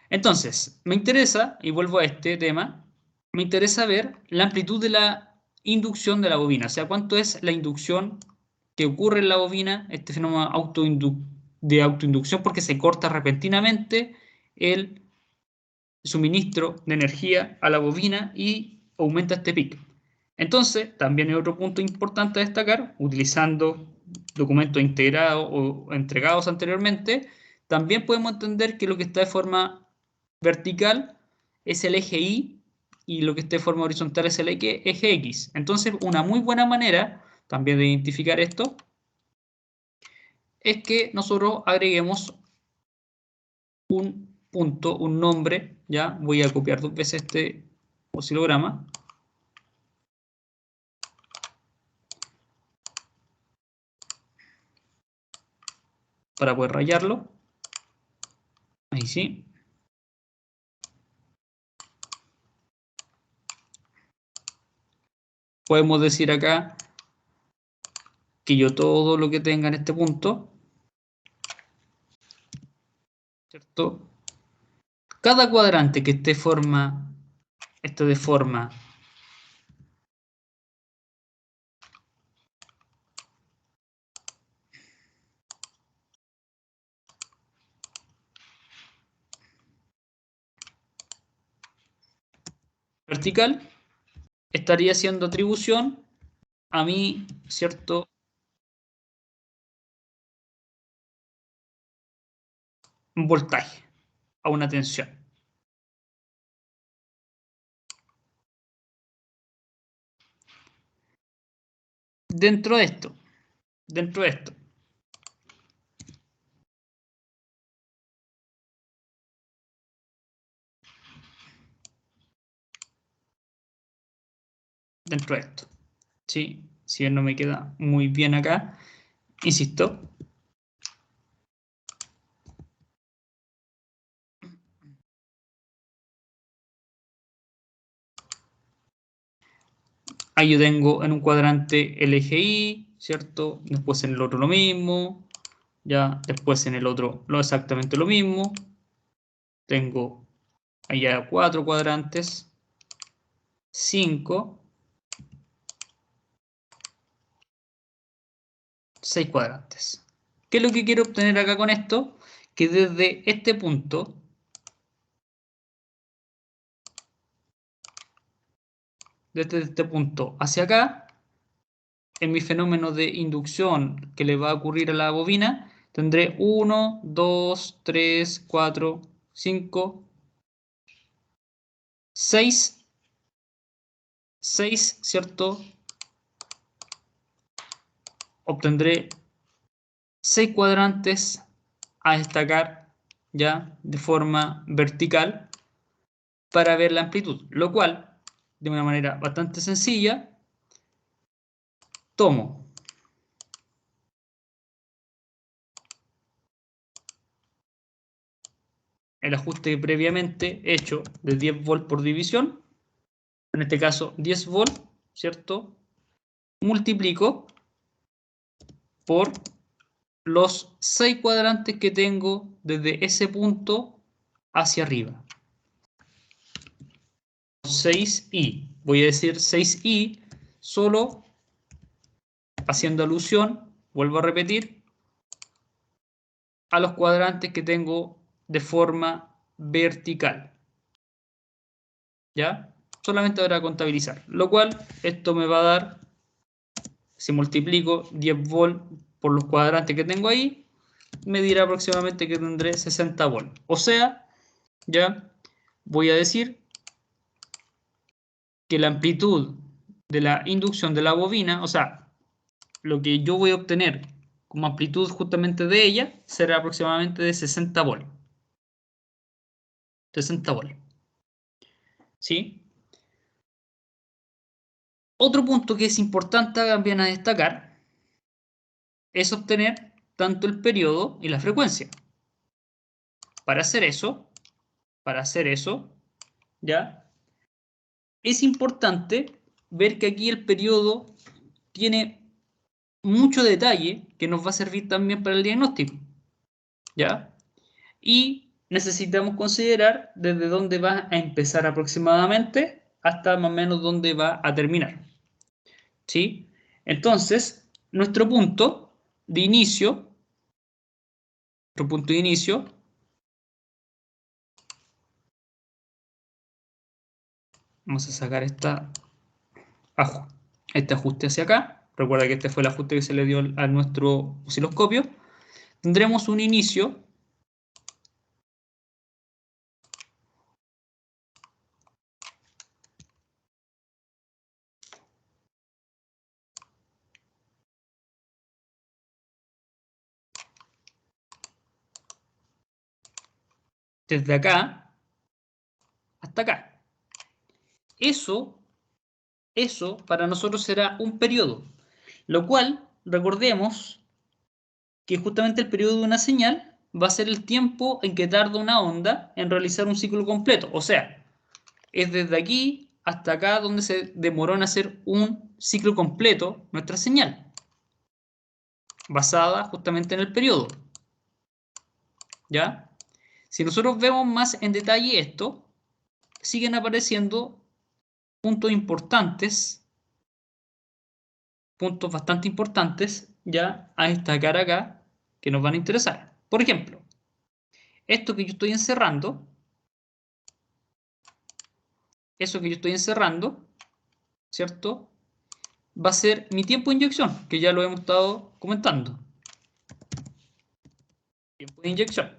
S1: Entonces, me interesa, y vuelvo a este tema, me interesa ver la amplitud de la inducción de la bobina, o sea, cuánto es la inducción que ocurre en la bobina, este fenómeno de autoinducción, porque se corta repentinamente el suministro de energía a la bobina y aumenta este pico. Entonces, también hay otro punto importante a destacar, utilizando documentos integrados o entregados anteriormente, también podemos entender que lo que está de forma vertical es el eje Y y lo que esté de forma horizontal es el eje X. Entonces, una muy buena manera también de identificar esto es que nosotros agreguemos un punto, un nombre, ¿ya? Voy a copiar 2 veces este oscilograma. Para poder rayarlo. Ahí sí. Podemos decir acá que yo todo lo que tenga en este punto, ¿cierto? Cada cuadrante que esté de forma vertical, estaría haciendo atribución a mi, ¿cierto? Un voltaje, a una tensión. Dentro de esto, dentro de esto, dentro de esto, ¿sí? Si bien no me queda muy bien acá, insisto, ahí yo tengo en un cuadrante el eje Y, ¿cierto? Después en el otro lo mismo, ya después en el otro exactamente lo mismo. Tengo allá 4 cuadrantes, 5, 6 cuadrantes. ¿Qué es lo que quiero obtener acá con esto? Que desde este punto, hacia acá, en mi fenómeno de inducción que le va a ocurrir a la bobina, tendré 1, 2, 3, 4, 5, 6, 6, ¿cierto? Obtendré 6 cuadrantes a destacar ya de forma vertical para ver la amplitud, lo cual, de una manera bastante sencilla, tomo el ajuste previamente hecho de 10 volts por división, en este caso 10 volts, ¿cierto? Multiplico por los 6 cuadrantes que tengo desde ese punto hacia arriba. 6i, voy a decir 6i solo haciendo alusión, vuelvo a repetir, a los cuadrantes que tengo de forma vertical. ¿Ya? Solamente habrá que contabilizar. Lo cual, esto me va a dar, si multiplico 10 volts por los cuadrantes que tengo ahí, me dirá aproximadamente que tendré 60 volts. O sea, ya voy a decir que la amplitud de la inducción de la bobina, o sea, lo que yo voy a obtener como amplitud justamente de ella, será aproximadamente de 60 volts. 60 volts. ¿Sí? Otro punto que es importante también a destacar es obtener tanto el periodo y la frecuencia. Para hacer eso, ¿ya? Es importante ver que aquí el periodo tiene mucho detalle que nos va a servir también para el diagnóstico, ¿ya? Y necesitamos considerar desde dónde va a empezar aproximadamente hasta más o menos dónde va a terminar, ¿sí? Entonces, de inicio, nuestro punto de inicio, vamos a sacar este ajuste hacia acá. Recuerda que este fue el ajuste que se le dio a nuestro osciloscopio. Tendremos un inicio desde acá hasta acá. Eso para nosotros será un periodo, lo cual, recordemos que justamente el periodo de una señal va a ser el tiempo en que tarda una onda en realizar un ciclo completo. O sea, es desde aquí hasta acá donde se demoró en hacer un ciclo completo nuestra señal, basada justamente en el periodo. ¿Ya? Si nosotros vemos más en detalle esto, siguen apareciendo puntos importantes, puntos bastante importantes, ya a destacar acá, que nos van a interesar. Por ejemplo, esto que yo estoy encerrando, eso que yo estoy encerrando, ¿cierto? Va a ser mi tiempo de inyección, que ya lo hemos estado comentando. Tiempo de inyección.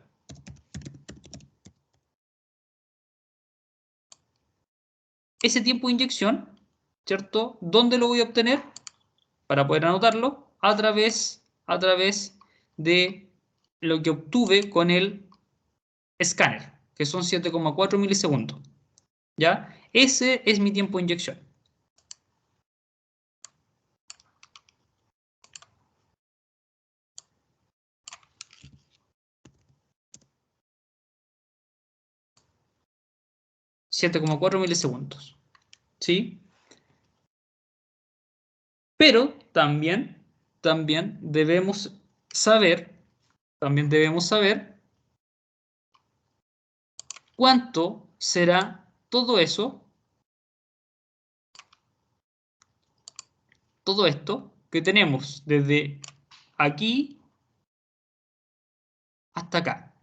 S1: Ese tiempo de inyección, ¿cierto? ¿Dónde lo voy a obtener? Para poder anotarlo, a través de lo que obtuve con el escáner, que son 7,4 milisegundos. ¿Ya? Ese es mi tiempo de inyección. $7,4 milisegundos. ¿Sí? Pero también saber, también debemos saber cuánto será todo esto que tenemos desde aquí hasta acá.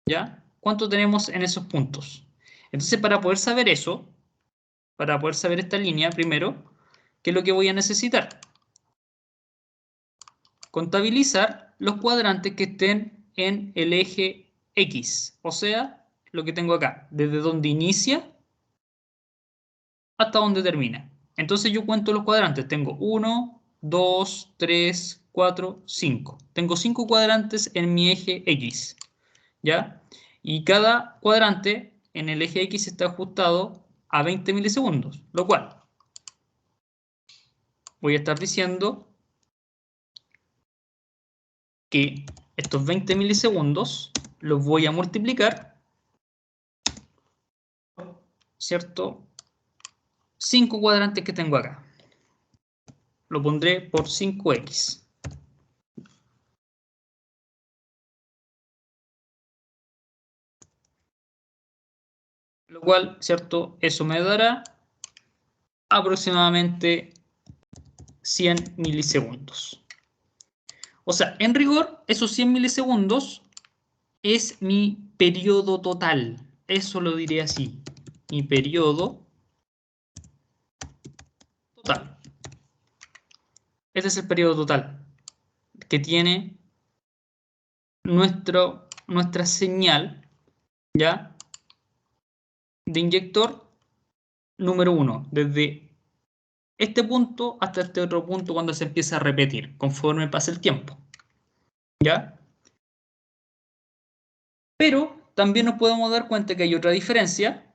S1: ¿Ya? ¿Cuánto tenemos en esos puntos? Entonces, para poder saber eso, para poder saber esta línea, primero, ¿qué es lo que voy a necesitar? Contabilizar los cuadrantes que estén en el eje X, o sea, lo que tengo acá, desde donde inicia hasta donde termina. Entonces yo cuento los cuadrantes, tengo 1, 2, 3, 4, 5. Tengo 5 cuadrantes en mi eje X, ¿ya? Y cada cuadrante en el eje X está ajustado a 20 milisegundos, lo cual voy a estar diciendo que estos 20 milisegundos los voy a multiplicar, ¿cierto? 5 cuadrantes que tengo acá. Lo pondré por 5x. Lo cual, ¿cierto? Eso me dará aproximadamente 100 milisegundos. O sea, en rigor, esos 100 milisegundos es mi periodo total. Eso lo diré así. Mi periodo total. Este es el periodo total que tiene nuestra señal, ¿ya? De inyector número 1, desde este punto hasta este otro punto cuando se empieza a repetir, conforme pasa el tiempo, ¿ya? Pero también nos podemos dar cuenta que hay otra diferencia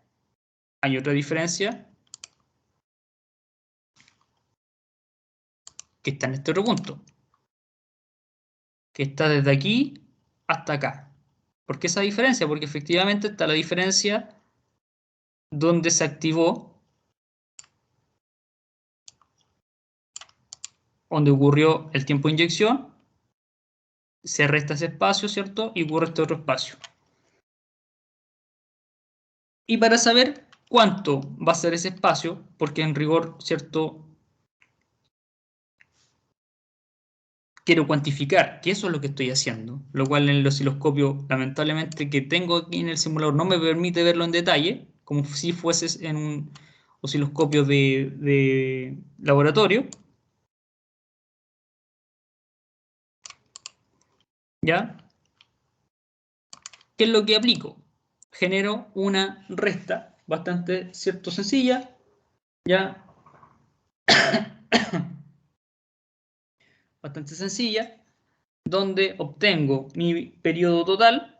S1: que está en este otro punto, que está desde aquí hasta acá. ¿Por qué esa diferencia? Porque efectivamente está la diferencia donde se activó, donde ocurrió el tiempo de inyección, se resta ese espacio, ¿cierto? Y ocurre este otro espacio. Y para saber cuánto va a ser ese espacio, porque en rigor, ¿cierto? Quiero cuantificar, que eso es lo que estoy haciendo, lo cual en el osciloscopio, lamentablemente, que tengo aquí en el simulador no me permite verlo en detalle, como si fuese en un osciloscopio de laboratorio, ¿ya? ¿Qué es lo que aplico? Genero una resta bastante, ¿cierto? Sencilla, ¿ya? Bastante sencilla, donde obtengo mi periodo total,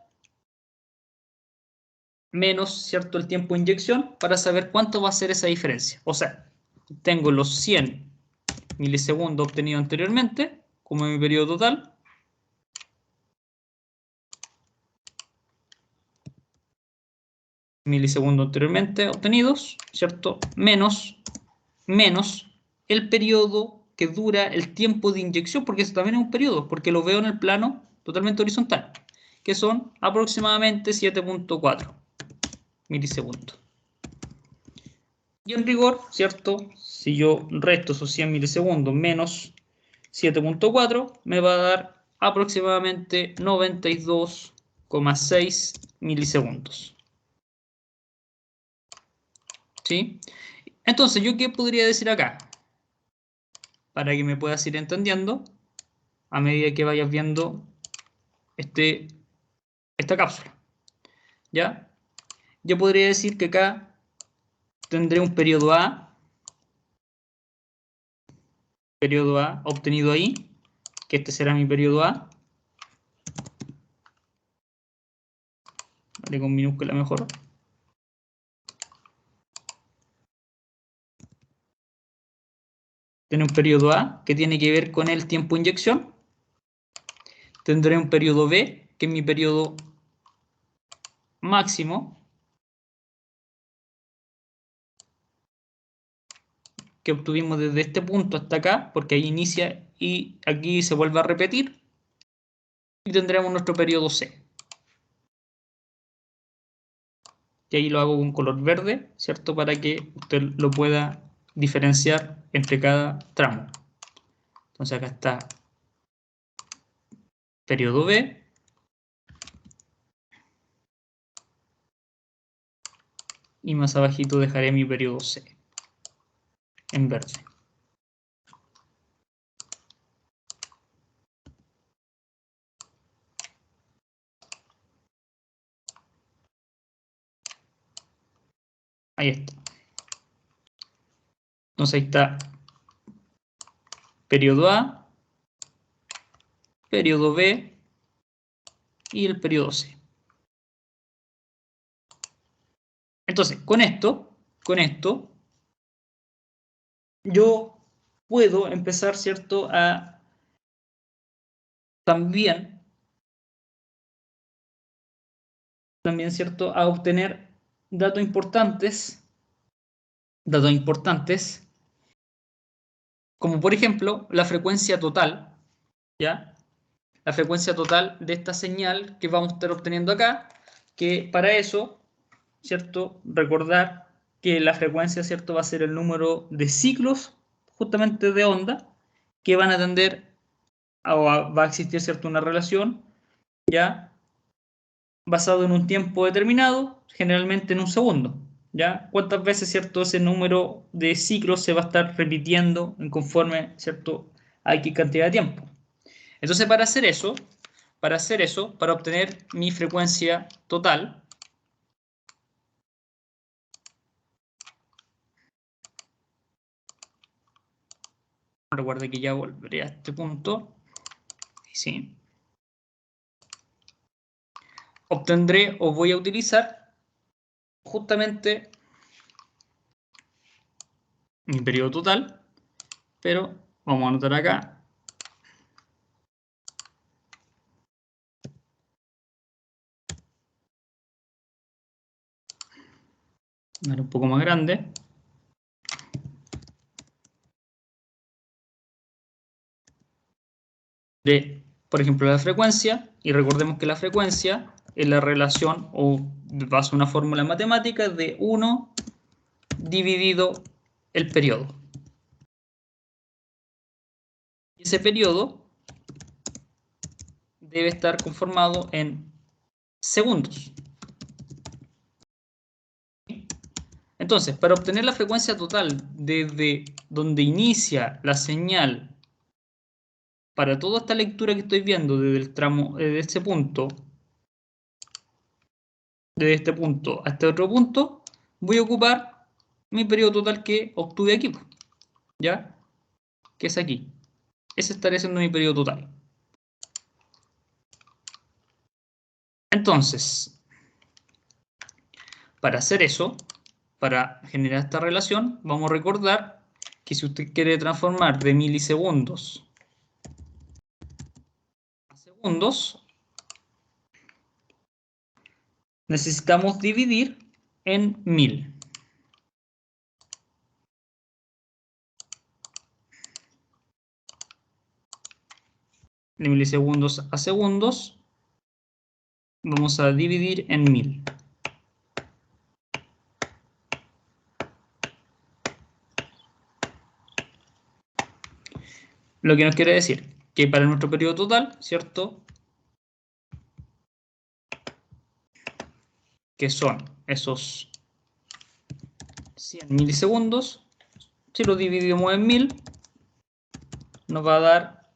S1: menos, ¿cierto?, el tiempo de inyección para saber cuánto va a ser esa diferencia. O sea, tengo los 100 milisegundos obtenidos anteriormente como mi periodo total. Milisegundos anteriormente obtenidos, ¿cierto? Menos el periodo que dura el tiempo de inyección, porque eso también es un periodo, porque lo veo en el plano totalmente horizontal, que son aproximadamente 7.4 milisegundos. Y en rigor, ¿cierto? Si yo resto esos 100 milisegundos menos 7.4, me va a dar aproximadamente 92,6 milisegundos. ¿Sí? Entonces, ¿yo qué podría decir acá? Para que me puedas ir entendiendo a medida que vayas viendo esta cápsula. ¿Ya? Yo podría decir que acá tendré un periodo A obtenido ahí, que este será mi periodo A. Vale, con minúscula mejor. Tiene un periodo A que tiene que ver con el tiempo de inyección. Tendré un periodo B, que es mi periodo máximo, que obtuvimos desde este punto hasta acá, porque ahí inicia y aquí se vuelve a repetir. Y tendremos nuestro periodo C. Y ahí lo hago con color verde, ¿cierto? Para que usted lo pueda diferenciar entre cada tramo. Entonces acá está periodo B. Y más abajito dejaré mi periodo C en verde. Ahí está. Entonces ahí está periodo A, periodo B y el periodo C. Entonces, con esto, yo puedo empezar, ¿cierto?, a también, ¿cierto?, a obtener datos importantes, como por ejemplo la frecuencia total, ¿ya? La frecuencia total de esta señal que vamos a estar obteniendo acá, que para eso, ¿cierto?, recordar que la frecuencia, ¿cierto?, va a ser el número de ciclos justamente de onda que van a tender va a existir, ¿cierto?, una relación, ¿ya?, basado en un tiempo determinado, generalmente en un segundo, ¿ya? ¿Cuántas veces, ¿cierto?, ese número de ciclos se va a estar repitiendo en conforme, ¿cierto?, a X cantidad de tiempo? Entonces, para obtener mi frecuencia total, recuerde que ya volveré a este punto, ¿sí?, obtendré o voy a utilizar justamente mi periodo total, pero vamos a anotar acá un poco más grande. De, por ejemplo, la frecuencia, y recordemos que la frecuencia es la relación, o basa una fórmula matemática, de 1 dividido el periodo. Ese periodo debe estar conformado en segundos. Entonces, para obtener la frecuencia total desde donde inicia la señal para toda esta lectura que estoy viendo desde el tramo, desde este punto a este otro punto, voy a ocupar mi periodo total que obtuve aquí, ¿ya? Que es aquí. Ese estaría siendo mi periodo total. Entonces, Para hacer eso, para generar esta relación, vamos a recordar que si usted quiere transformar de milisegundos a segundos, necesitamos dividir en 1000. De milisegundos a segundos, vamos a dividir en 1000. Lo que nos quiere decir que para nuestro periodo total, ¿cierto? Que son esos 100 milisegundos, si lo dividimos en 1000, nos va a dar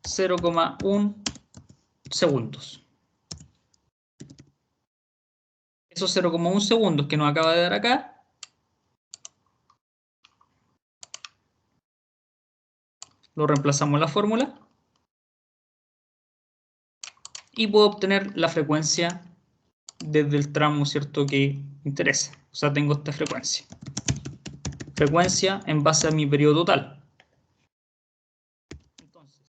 S1: 0,1 segundos. Esos 0,1 segundos que nos acaba de dar acá, lo reemplazamos en la fórmula y puedo obtener la frecuencia desde el tramo, ¿cierto?, que interesa. O sea, tengo esta frecuencia. Frecuencia en base a mi periodo total. Entonces,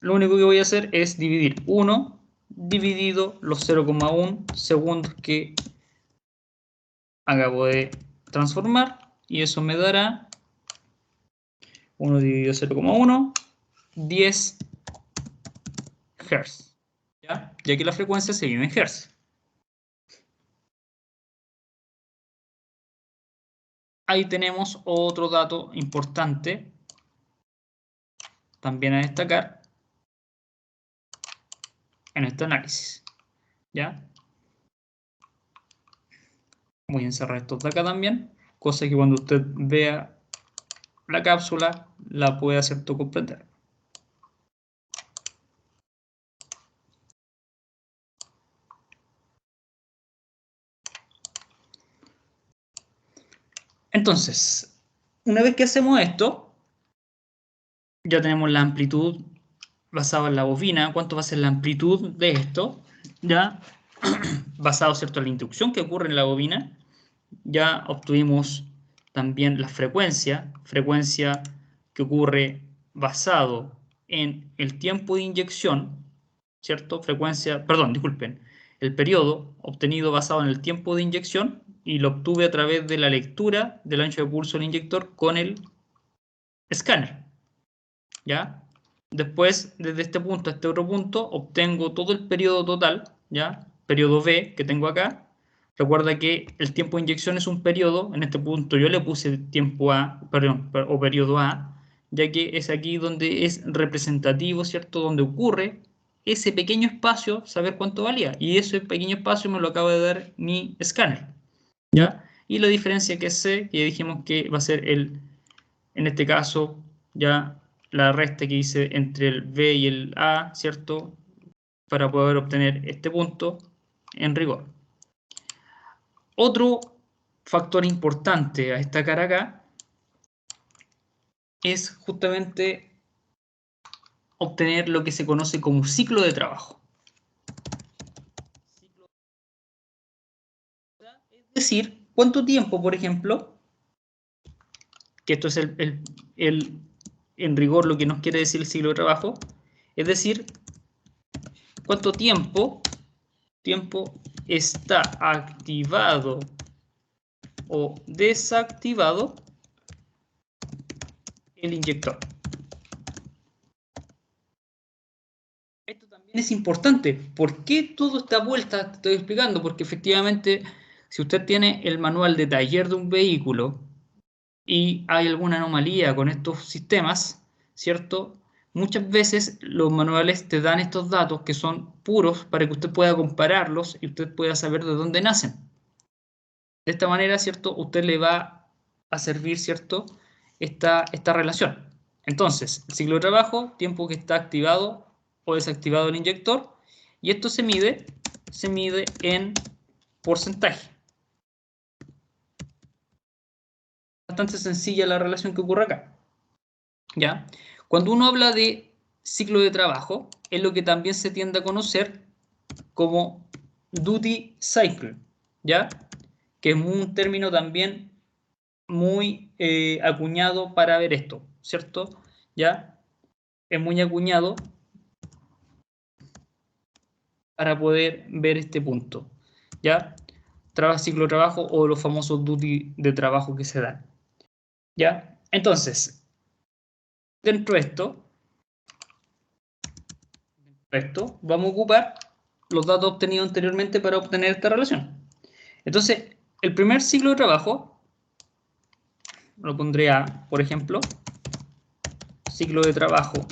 S1: lo único que voy a hacer es dividir 1 dividido los 0,1 segundos que acabo de transformar, y eso me dará 1 dividido 0,1, 10 Hz. ¿Ya? Ya que la frecuencia se vive en Hz. Ahí tenemos otro dato importante también a destacar en este análisis. ¿Ya? Voy a encerrar estos de acá también, cosa que cuando usted vea la cápsula la pueda hacer todo comprender. Entonces, una vez que hacemos esto, ya tenemos la amplitud basada en la bobina. ¿Cuánto va a ser la amplitud de esto? Ya basado, ¿cierto?, en la inducción que ocurre en la bobina. Ya obtuvimos también la frecuencia que ocurre basado en el tiempo de inyección, ¿cierto? Disculpen, el periodo obtenido basado en el tiempo de inyección, y lo obtuve a través de la lectura del ancho de pulso del inyector con el escáner, ¿ya? Después, desde este punto a este otro punto, obtengo todo el periodo total, ¿ya? Periodo V que tengo acá. Recuerda que el tiempo de inyección es un periodo. En este punto yo le puse tiempo A, perdón, o periodo A, ya que es aquí donde es representativo, ¿cierto? Donde ocurre ese pequeño espacio, saber cuánto valía. Y ese pequeño espacio me lo acaba de dar mi escáner, ¿ya? Y la diferencia que es C, que dijimos que va a ser en este caso, ya la resta que hice entre el B y el A, ¿cierto? Para poder obtener este punto en rigor. Otro factor importante a destacar acá es justamente obtener lo que se conoce como ciclo de trabajo. Es decir, cuánto tiempo, por ejemplo, que esto es en rigor lo que nos quiere decir el ciclo de trabajo, es decir, cuánto tiempo está activado o desactivado el inyector. Esto también es importante. ¿Por qué toda esta vuelta te estoy explicando? Porque efectivamente, si usted tiene el manual de taller de un vehículo y hay alguna anomalía con estos sistemas, ¿cierto? Muchas veces los manuales te dan estos datos que son puros para que usted pueda compararlos y usted pueda saber de dónde nacen. De esta manera, ¿cierto?, usted le va a servir, ¿cierto?, esta relación. Entonces, el ciclo de trabajo, tiempo que está activado o desactivado el inyector, y esto se mide en porcentaje. Bastante sencilla la relación que ocurre acá. ¿Ya? Cuando uno habla de ciclo de trabajo, es lo que también se tiende a conocer como duty cycle, ¿ya? que es un término también muy acuñado para ver esto, ¿cierto? ¿Ya? Es muy acuñado para poder ver este punto, ¿ya? Ciclo de trabajo o los famosos duty de trabajo que se dan, ¿ya? Entonces, dentro de esto, vamos a ocupar los datos obtenidos anteriormente para obtener esta relación. Entonces, el primer ciclo de trabajo, lo pondré a, por ejemplo, ciclo de trabajo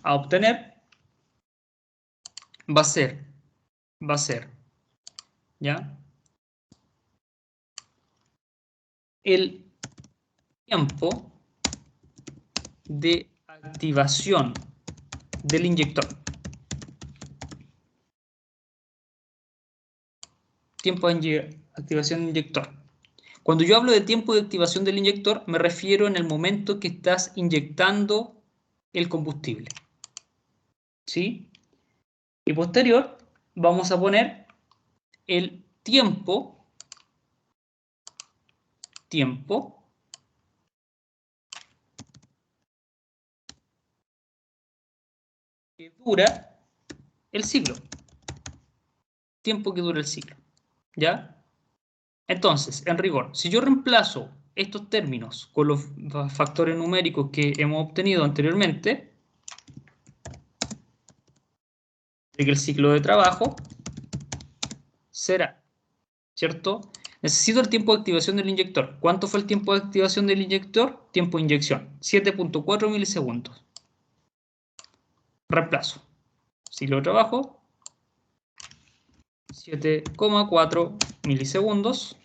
S1: a obtener, va a ser, ¿ya? El tiempo de activación del inyector. Tiempo de activación del inyector. Cuando yo hablo de tiempo de activación del inyector, me refiero en el momento que estás inyectando el combustible. ¿Sí? Y posterior, vamos a poner el tiempo que dura el ciclo. Tiempo que dura el ciclo. ¿Ya? Entonces, en rigor, si yo reemplazo estos términos con los factores numéricos que hemos obtenido anteriormente, de que el ciclo de trabajo será, ¿cierto? Necesito el tiempo de activación del inyector. ¿Cuánto fue el tiempo de activación del inyector? Tiempo de inyección, 7.4 milisegundos. Reemplazo. Ciclo de trabajo, 7,4 milisegundos.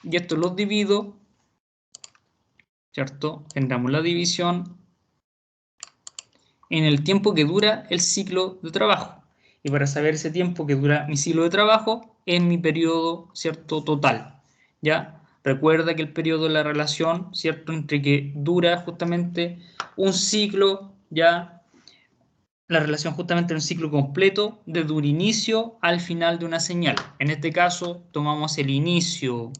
S1: Y esto lo divido, ¿cierto? Tendremos la división en el tiempo que dura el ciclo de trabajo. Y para saber ese tiempo que dura mi ciclo de trabajo, es mi periodo, ¿cierto? Total. ¿Ya? Recuerda que el periodo es la relación, ¿cierto? Entre que dura justamente un ciclo, ¿ya? La relación justamente en un ciclo completo, desde un inicio al final de una señal. En este caso, tomamos el inicio,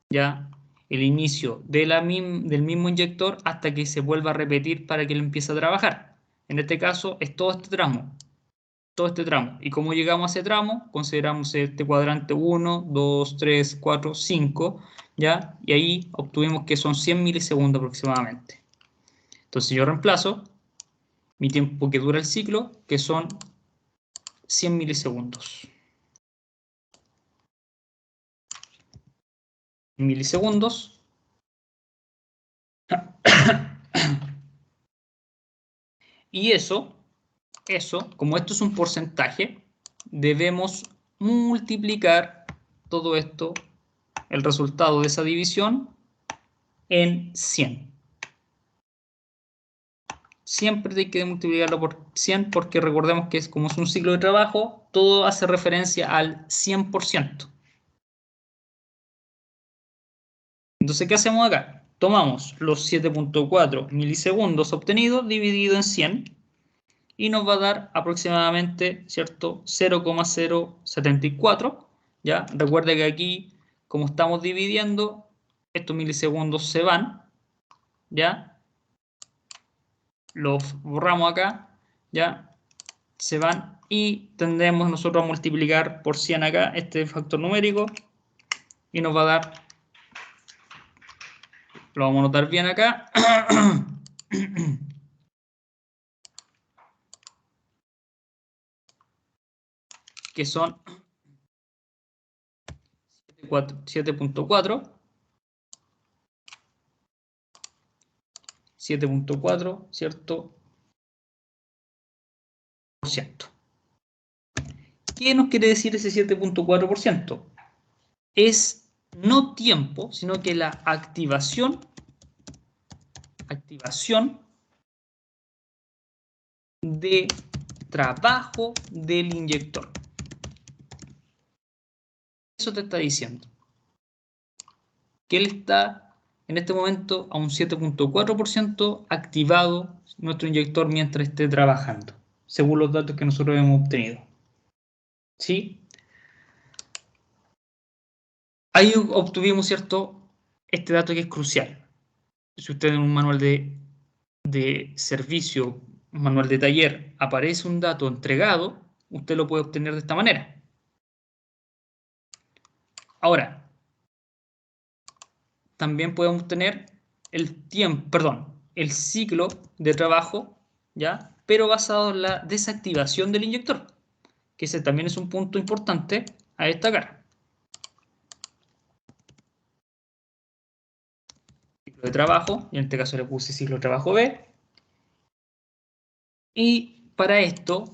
S1: ¿ya? El inicio del mismo inyector hasta que se vuelva a repetir para que él empiece a trabajar. En este caso es todo este tramo. Todo este tramo. ¿Y cómo llegamos a ese tramo? Consideramos este cuadrante 1, 2, 3, 4, 5, ¿ya? Y ahí obtuvimos que son 100 milisegundos aproximadamente. Entonces yo reemplazo mi tiempo que dura el ciclo, que son 100 milisegundos. Milisegundos. Y eso, como esto es un porcentaje, debemos multiplicar todo esto, el resultado de esa división, en 100. Siempre hay que multiplicarlo por 100 porque recordemos que como es un ciclo de trabajo, todo hace referencia al 100%. Entonces, ¿qué hacemos acá? Tomamos los 7.4 milisegundos obtenidos dividido en 100 y nos va a dar aproximadamente, ¿cierto? 0,074, ¿ya? Recuerda que aquí, como estamos dividiendo, estos milisegundos se van, ¿ya? Los borramos acá, ¿ya? Se van y tendremos nosotros a multiplicar por 100 acá este factor numérico y nos va a dar, lo vamos a notar bien acá, que son 7.4, 7.4, ¿cierto? Por ciento. ¿Qué nos quiere decir ese 7.4%? Es no tiempo, sino que la activación de trabajo del inyector. Eso te está diciendo que él está en este momento a un 7.4% activado nuestro inyector mientras esté trabajando, según los datos que nosotros hemos obtenido. ¿Sí? Ahí obtuvimos, ¿cierto?, este dato que es crucial. Si usted en un manual de servicio, un manual de taller, aparece un dato entregado, usted lo puede obtener de esta manera. Ahora, también podemos tener el tiempo, perdón, el ciclo de trabajo, ¿ya? Pero basado en la desactivación del inyector, que ese también es un punto importante a destacar. Ciclo de trabajo, y en este caso le puse ciclo de trabajo B. Y para esto,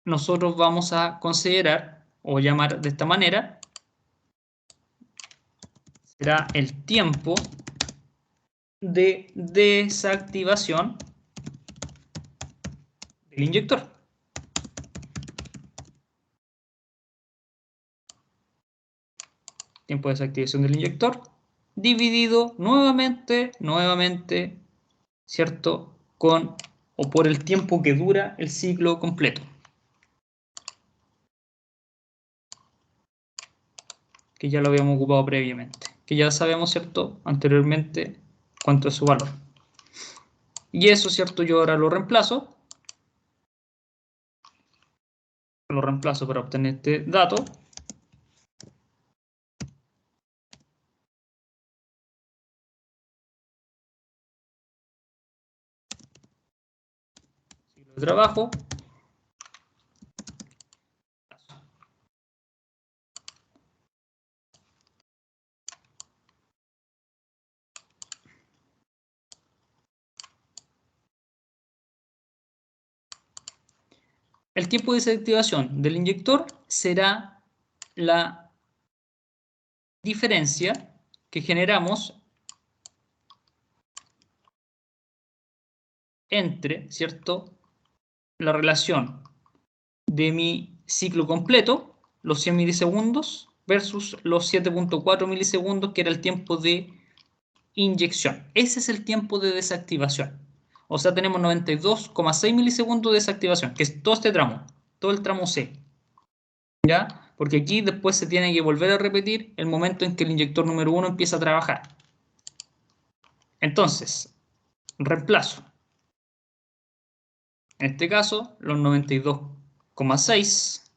S1: nosotros vamos a considerar, o llamar de esta manera, será el tiempo de desactivación del inyector. Tiempo de desactivación del inyector dividido nuevamente, ¿cierto? Con o por el tiempo que dura el ciclo completo. Que ya lo habíamos ocupado previamente. Que ya sabemos, ¿cierto? Anteriormente cuánto es su valor. Y eso, ¿cierto? Yo ahora lo reemplazo. Lo reemplazo para obtener este dato. Ciclo de trabajo. El tiempo de desactivación del inyector será la diferencia que generamos entre, ¿cierto?, la relación de mi ciclo completo, los 100 milisegundos, versus los 7.4 milisegundos, que era el tiempo de inyección. Ese es el tiempo de desactivación. O sea, tenemos 92,6 milisegundos de desactivación, que es todo este tramo, todo el tramo C. ¿Ya? Porque aquí después se tiene que volver a repetir el momento en que el inyector número 1 empieza a trabajar. Entonces, reemplazo. En este caso, los 92,6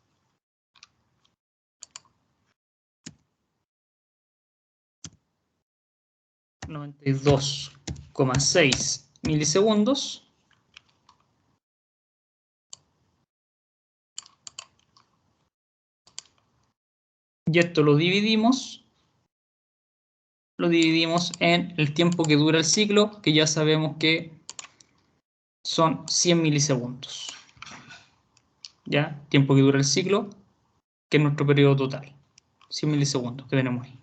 S1: 92,6 milisegundos y esto lo dividimos en el tiempo que dura el ciclo, que ya sabemos que son 100 milisegundos. ¿Ya? Tiempo que dura el ciclo, que es nuestro periodo total. 100 milisegundos que tenemos ahí.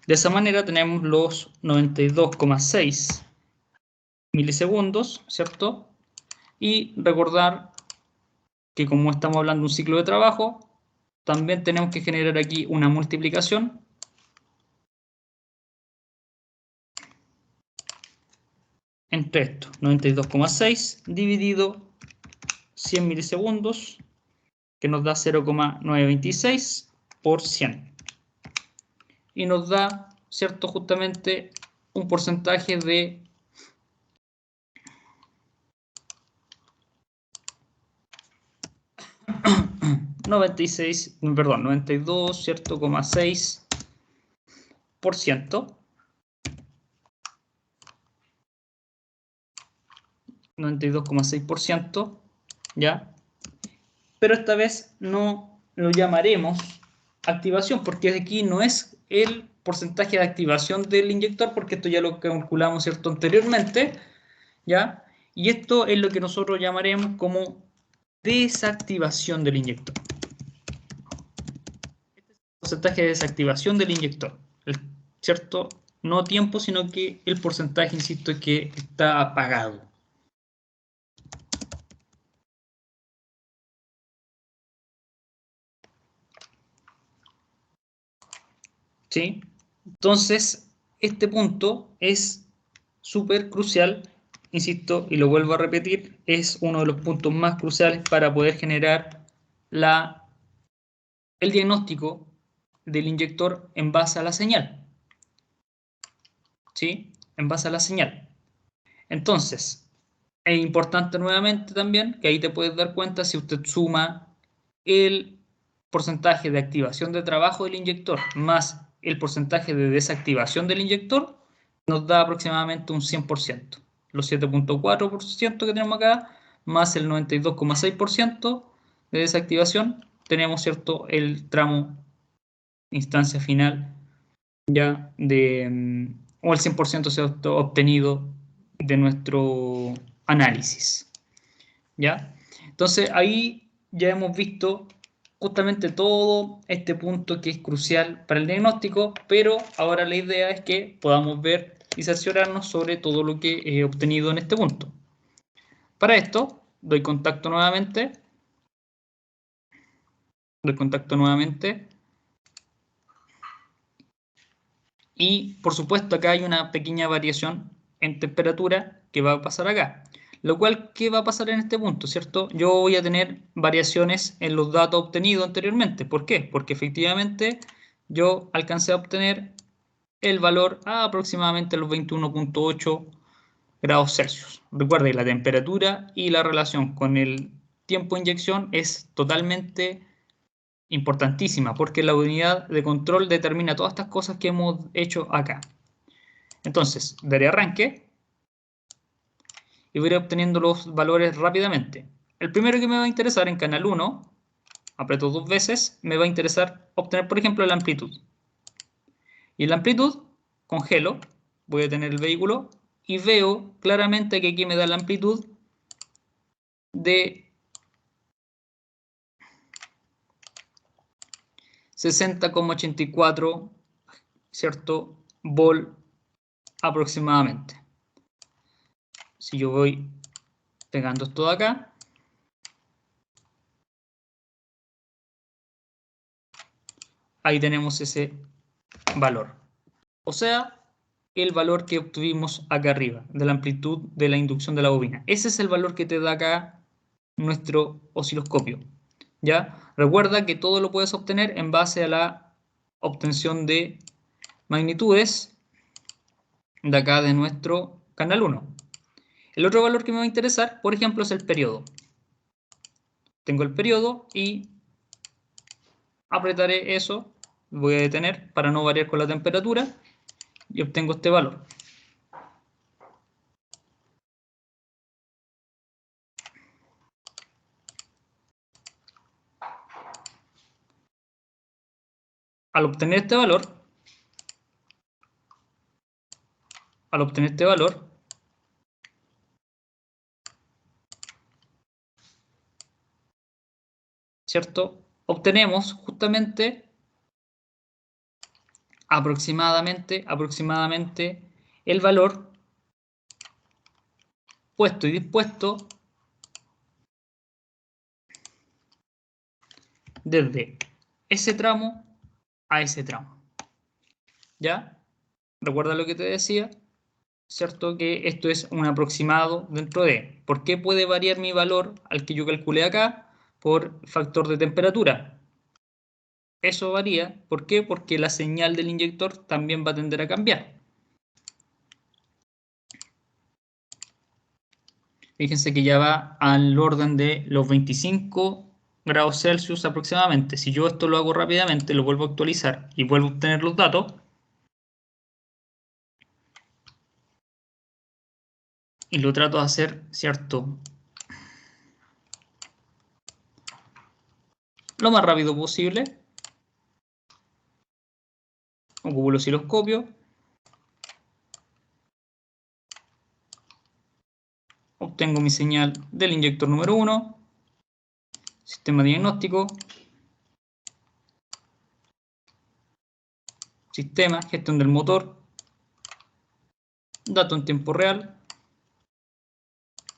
S1: De esa manera tenemos los 92,6 milisegundos, ¿cierto? Y recordar que como estamos hablando de un ciclo de trabajo, también tenemos que generar aquí una multiplicación entre esto, 92,6 dividido 100 milisegundos, que nos da 0,926 por 100. Y nos da, ¿cierto?, justamente un porcentaje de 92, ¿cierto?, 6%. 92,6%, ¿ya? Pero esta vez no lo llamaremos activación, porque aquí no es el porcentaje de activación del inyector, porque esto ya lo calculamos, ¿cierto?, anteriormente, ¿ya? Y esto es lo que nosotros llamaremos como desactivación del inyector. Este es el porcentaje de desactivación del inyector, ¿cierto? No tiempo, sino que el porcentaje, insisto, que está apagado. ¿Sí? Entonces, este punto es súper crucial, insisto, y lo vuelvo a repetir, es uno de los puntos más cruciales para poder generar el diagnóstico del inyector en base a la señal. ¿Sí? En base a la señal. Entonces, es importante nuevamente también que ahí te puedes dar cuenta si usted suma el porcentaje de activación de trabajo del inyector más el porcentaje de desactivación del inyector, nos da aproximadamente un 100%. Los 7,4% que tenemos acá, más el 92,6% de desactivación, tenemos, ¿cierto?, el tramo instancia final ya o el 100% se ha obtenido de nuestro análisis. ¿Ya? Entonces ahí ya hemos visto justamente todo este punto que es crucial para el diagnóstico, pero ahora la idea es que podamos ver y cerciorarnos sobre todo lo que he obtenido en este punto. Para esto, doy contacto nuevamente y por supuesto acá hay una pequeña variación en temperatura que va a pasar acá. Lo cual, ¿qué va a pasar en este punto? ¿Cierto? Yo voy a tener variaciones en los datos obtenidos anteriormente. ¿Por qué? Porque efectivamente yo alcancé a obtener el valor a aproximadamente los 21,8 grados Celsius. Recuerde, la temperatura y la relación con el tiempo de inyección es totalmente importantísima porque la unidad de control determina todas estas cosas que hemos hecho acá. Entonces, daré arranque y voy a ir obteniendo los valores rápidamente. El primero que me va a interesar en canal 1, aprieto 2 veces, me va a interesar obtener, por ejemplo, la amplitud. Y en la amplitud, congelo, voy a tener el vehículo y veo claramente que aquí me da la amplitud de 60,84, ¿cierto? Volt aproximadamente. Si yo voy pegando esto de acá, ahí tenemos ese valor. O sea, el valor que obtuvimos acá arriba, de la amplitud de la inducción de la bobina. Ese es el valor que te da acá nuestro osciloscopio. ¿Ya? Recuerda que todo lo puedes obtener en base a la obtención de magnitudes de acá de nuestro canal 1. El otro valor que me va a interesar, por ejemplo, es el periodo. Tengo el periodo y apretaré eso, voy a detener para no variar con la temperatura y obtengo este valor. Al obtener este valor, ¿cierto? Obtenemos justamente aproximadamente el valor puesto y dispuesto desde ese tramo a ese tramo. ¿Ya? Recuerda lo que te decía, ¿cierto? Que esto es un aproximado dentro de. ¿Por qué puede variar mi valor al que yo calculé acá? Por factor de temperatura. Eso varía. ¿Por qué? Porque la señal del inyector también va a tender a cambiar. Fíjense que ya va al orden de los 25 grados Celsius aproximadamente. Si yo esto lo hago rápidamente, lo vuelvo a actualizar y vuelvo a obtener los datos y lo trato de hacer, ¿cierto?, lo más rápido posible. Ocupo el osciloscopio. Obtengo mi señal del inyector número 1. Sistema diagnóstico. Sistema, gestión del motor. Dato en tiempo real.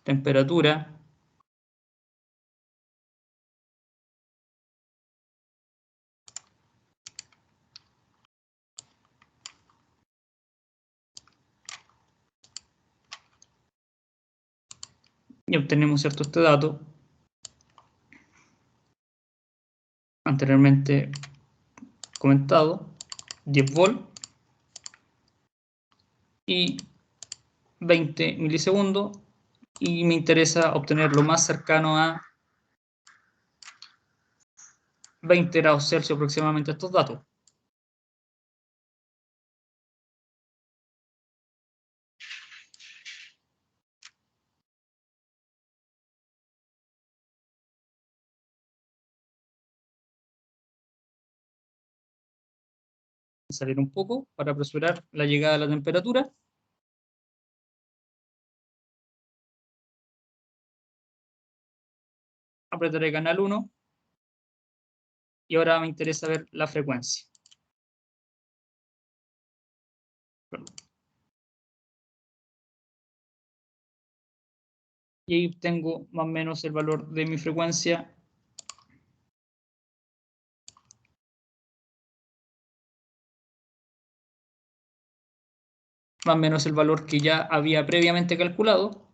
S1: Temperatura. y obtenemos, ¿cierto?, este dato anteriormente comentado, 10 volt y 20 milisegundos, y me interesa obtener lo más cercano a 20 grados Celsius aproximadamente estos datos. Salir un poco para apresurar la llegada de la temperatura. Apretaré canal 1 y ahora me interesa ver la frecuencia. Y ahí tengo más o menos el valor de mi frecuencia. Más o menos el valor que ya había previamente calculado.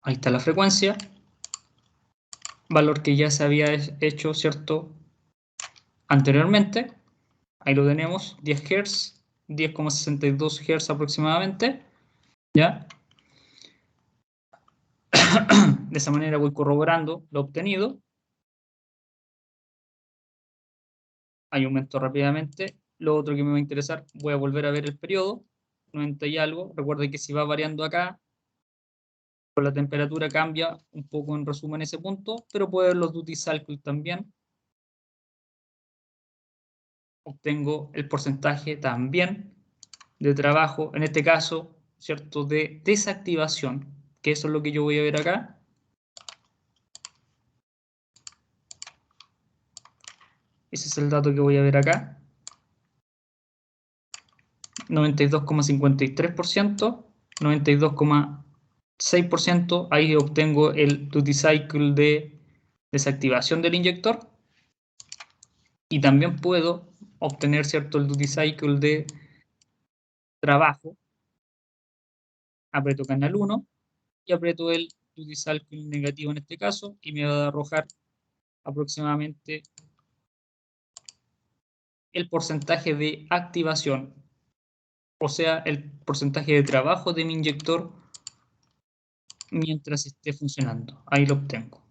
S1: Ahí está la frecuencia. Valor que ya se había hecho, ¿cierto?, anteriormente. Ahí lo tenemos, 10 Hz, 10,62 Hz aproximadamente. ¿Ya? De esa manera voy corroborando lo obtenido. Ahí aumento rápidamente. Lo otro que me va a interesar, voy a volver a ver el periodo, 90 y algo. Recuerda que si va variando acá, con la temperatura cambia un poco en resumen ese punto, pero puedo ver los duty cycle también. Obtengo el porcentaje también de trabajo, en este caso, ¿cierto?, de desactivación, que eso es lo que yo voy a ver acá. Ese es el dato que voy a ver acá. 92,53%, 92,6%. Ahí obtengo el duty cycle de desactivación del inyector. Y también puedo obtener, ¿cierto?, el duty cycle de trabajo. Aprieto canal 1 y aprieto el duty cycle negativo en este caso y me va a arrojar aproximadamente el porcentaje de activación, o sea, el porcentaje de trabajo de mi inyector mientras esté funcionando. Ahí lo obtengo.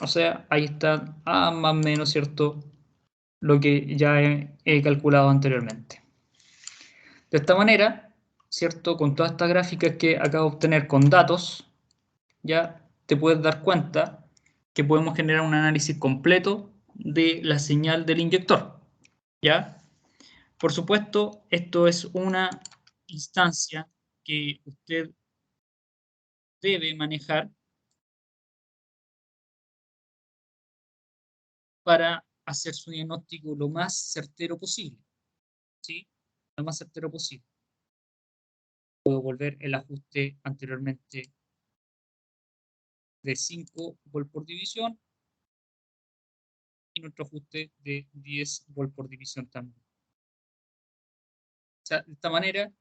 S1: O sea, ahí está más o menos, ¿cierto?, lo que ya he calculado anteriormente. De esta manera, ¿cierto?, con todas estas gráficas que acabo de obtener con datos, ya te puedes dar cuenta que podemos generar un análisis completo de la señal del inyector. ¿Ya? Por supuesto, esto es una instancia que usted debe manejar para hacer su diagnóstico lo más certero posible. ¿Sí? Lo más certero posible. Puedo volver el ajuste anteriormente de 5 volt por división y nuestro ajuste de 10 volt por división también. O sea, de esta manera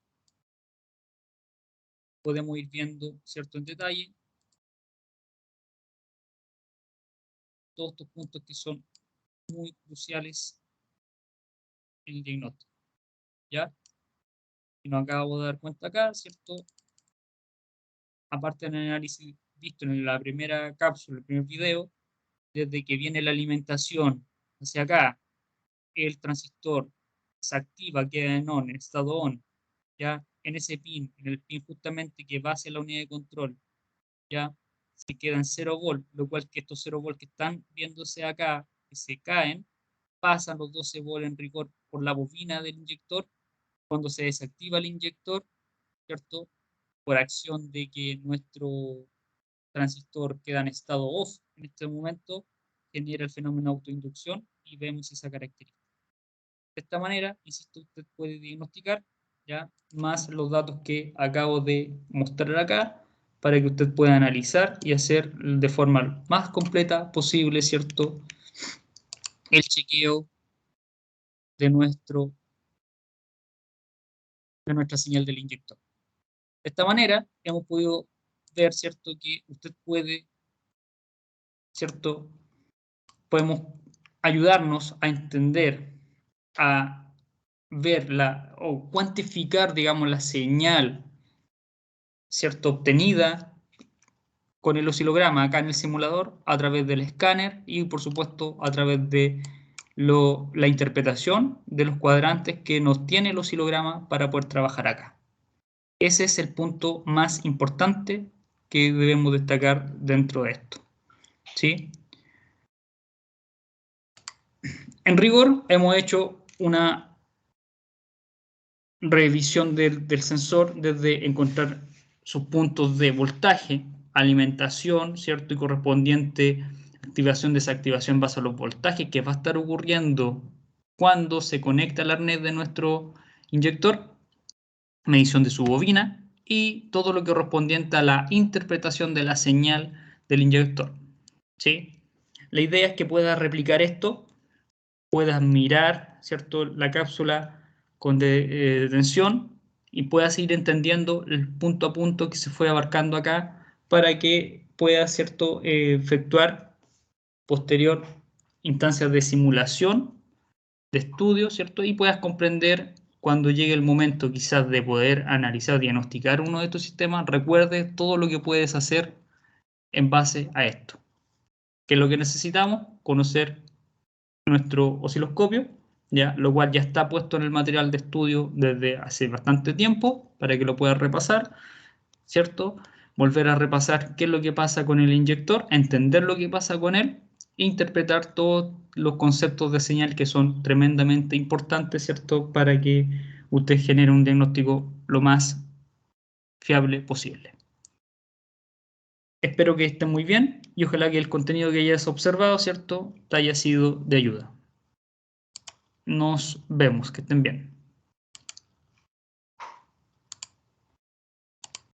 S1: podemos ir viendo, ¿cierto?, en detalle todos estos puntos que son muy cruciales en el diagnóstico. ¿Ya? Y nos acabo de dar cuenta acá, ¿cierto? Aparte del análisis visto en la primera cápsula, el primer video, desde que viene la alimentación hacia acá, el transistor se activa, queda en on, en estado on, ya en ese pin, en el pin justamente que va hacia la unidad de control, ya se queda en 0 volt, lo cual que estos 0 volt que están viéndose acá, que se caen, pasan los 12 volt en rigor por la bobina del inyector. Cuando se desactiva el inyector, ¿cierto?, por acción de que nuestro transistor queda en estado off en este momento, genera el fenómeno de autoinducción y vemos esa característica. De esta manera, insisto, usted puede diagnosticar ya más los datos que acabo de mostrar acá para que usted pueda analizar y hacer de forma más completa posible, ¿cierto?, el chequeo de nuestra señal del inyector. De esta manera hemos podido ver, ¿cierto?, que usted puede, ¿cierto?, podemos ayudarnos a entender, a ver o cuantificar, digamos, la señal, ¿cierto?, obtenida con el oscilograma acá en el simulador a través del escáner y, por supuesto, a través de la interpretación de los cuadrantes que nos tiene el oscilograma para poder trabajar acá. Ese es el punto más importante que debemos destacar dentro de esto, ¿sí? En rigor, hemos hecho una revisión del sensor desde encontrar sus puntos de voltaje, alimentación, ¿cierto? Y correspondiente activación, desactivación en base a los voltajes que va a estar ocurriendo cuando se conecta al arnés de nuestro inyector, medición de su bobina y todo lo que correspondiente a la interpretación de la señal del inyector, ¿sí? La idea es que puedas replicar esto, puedas mirar, ¿cierto?, la cápsula con detención y puedas ir entendiendo el punto a punto que se fue abarcando acá para que puedas, ¿cierto?, efectuar posterior instancias de simulación, de estudio, ¿cierto? Y puedas comprender cuando llegue el momento quizás de poder analizar, diagnosticar uno de estos sistemas, recuerde todo lo que puedes hacer en base a esto. ¿Qué es lo que necesitamos? Conocer nuestro osciloscopio, ¿ya? Lo cual ya está puesto en el material de estudio desde hace bastante tiempo para que lo puedas repasar, ¿cierto? Volver a repasar qué es lo que pasa con el inyector, entender lo que pasa con él e interpretar todos los conceptos de señal que son tremendamente importantes, ¿cierto? Para que usted genere un diagnóstico lo más fiable posible. Espero que esté muy bien y ojalá que el contenido que hayas observado, ¿cierto?, te haya sido de ayuda. Nos vemos, que estén bien.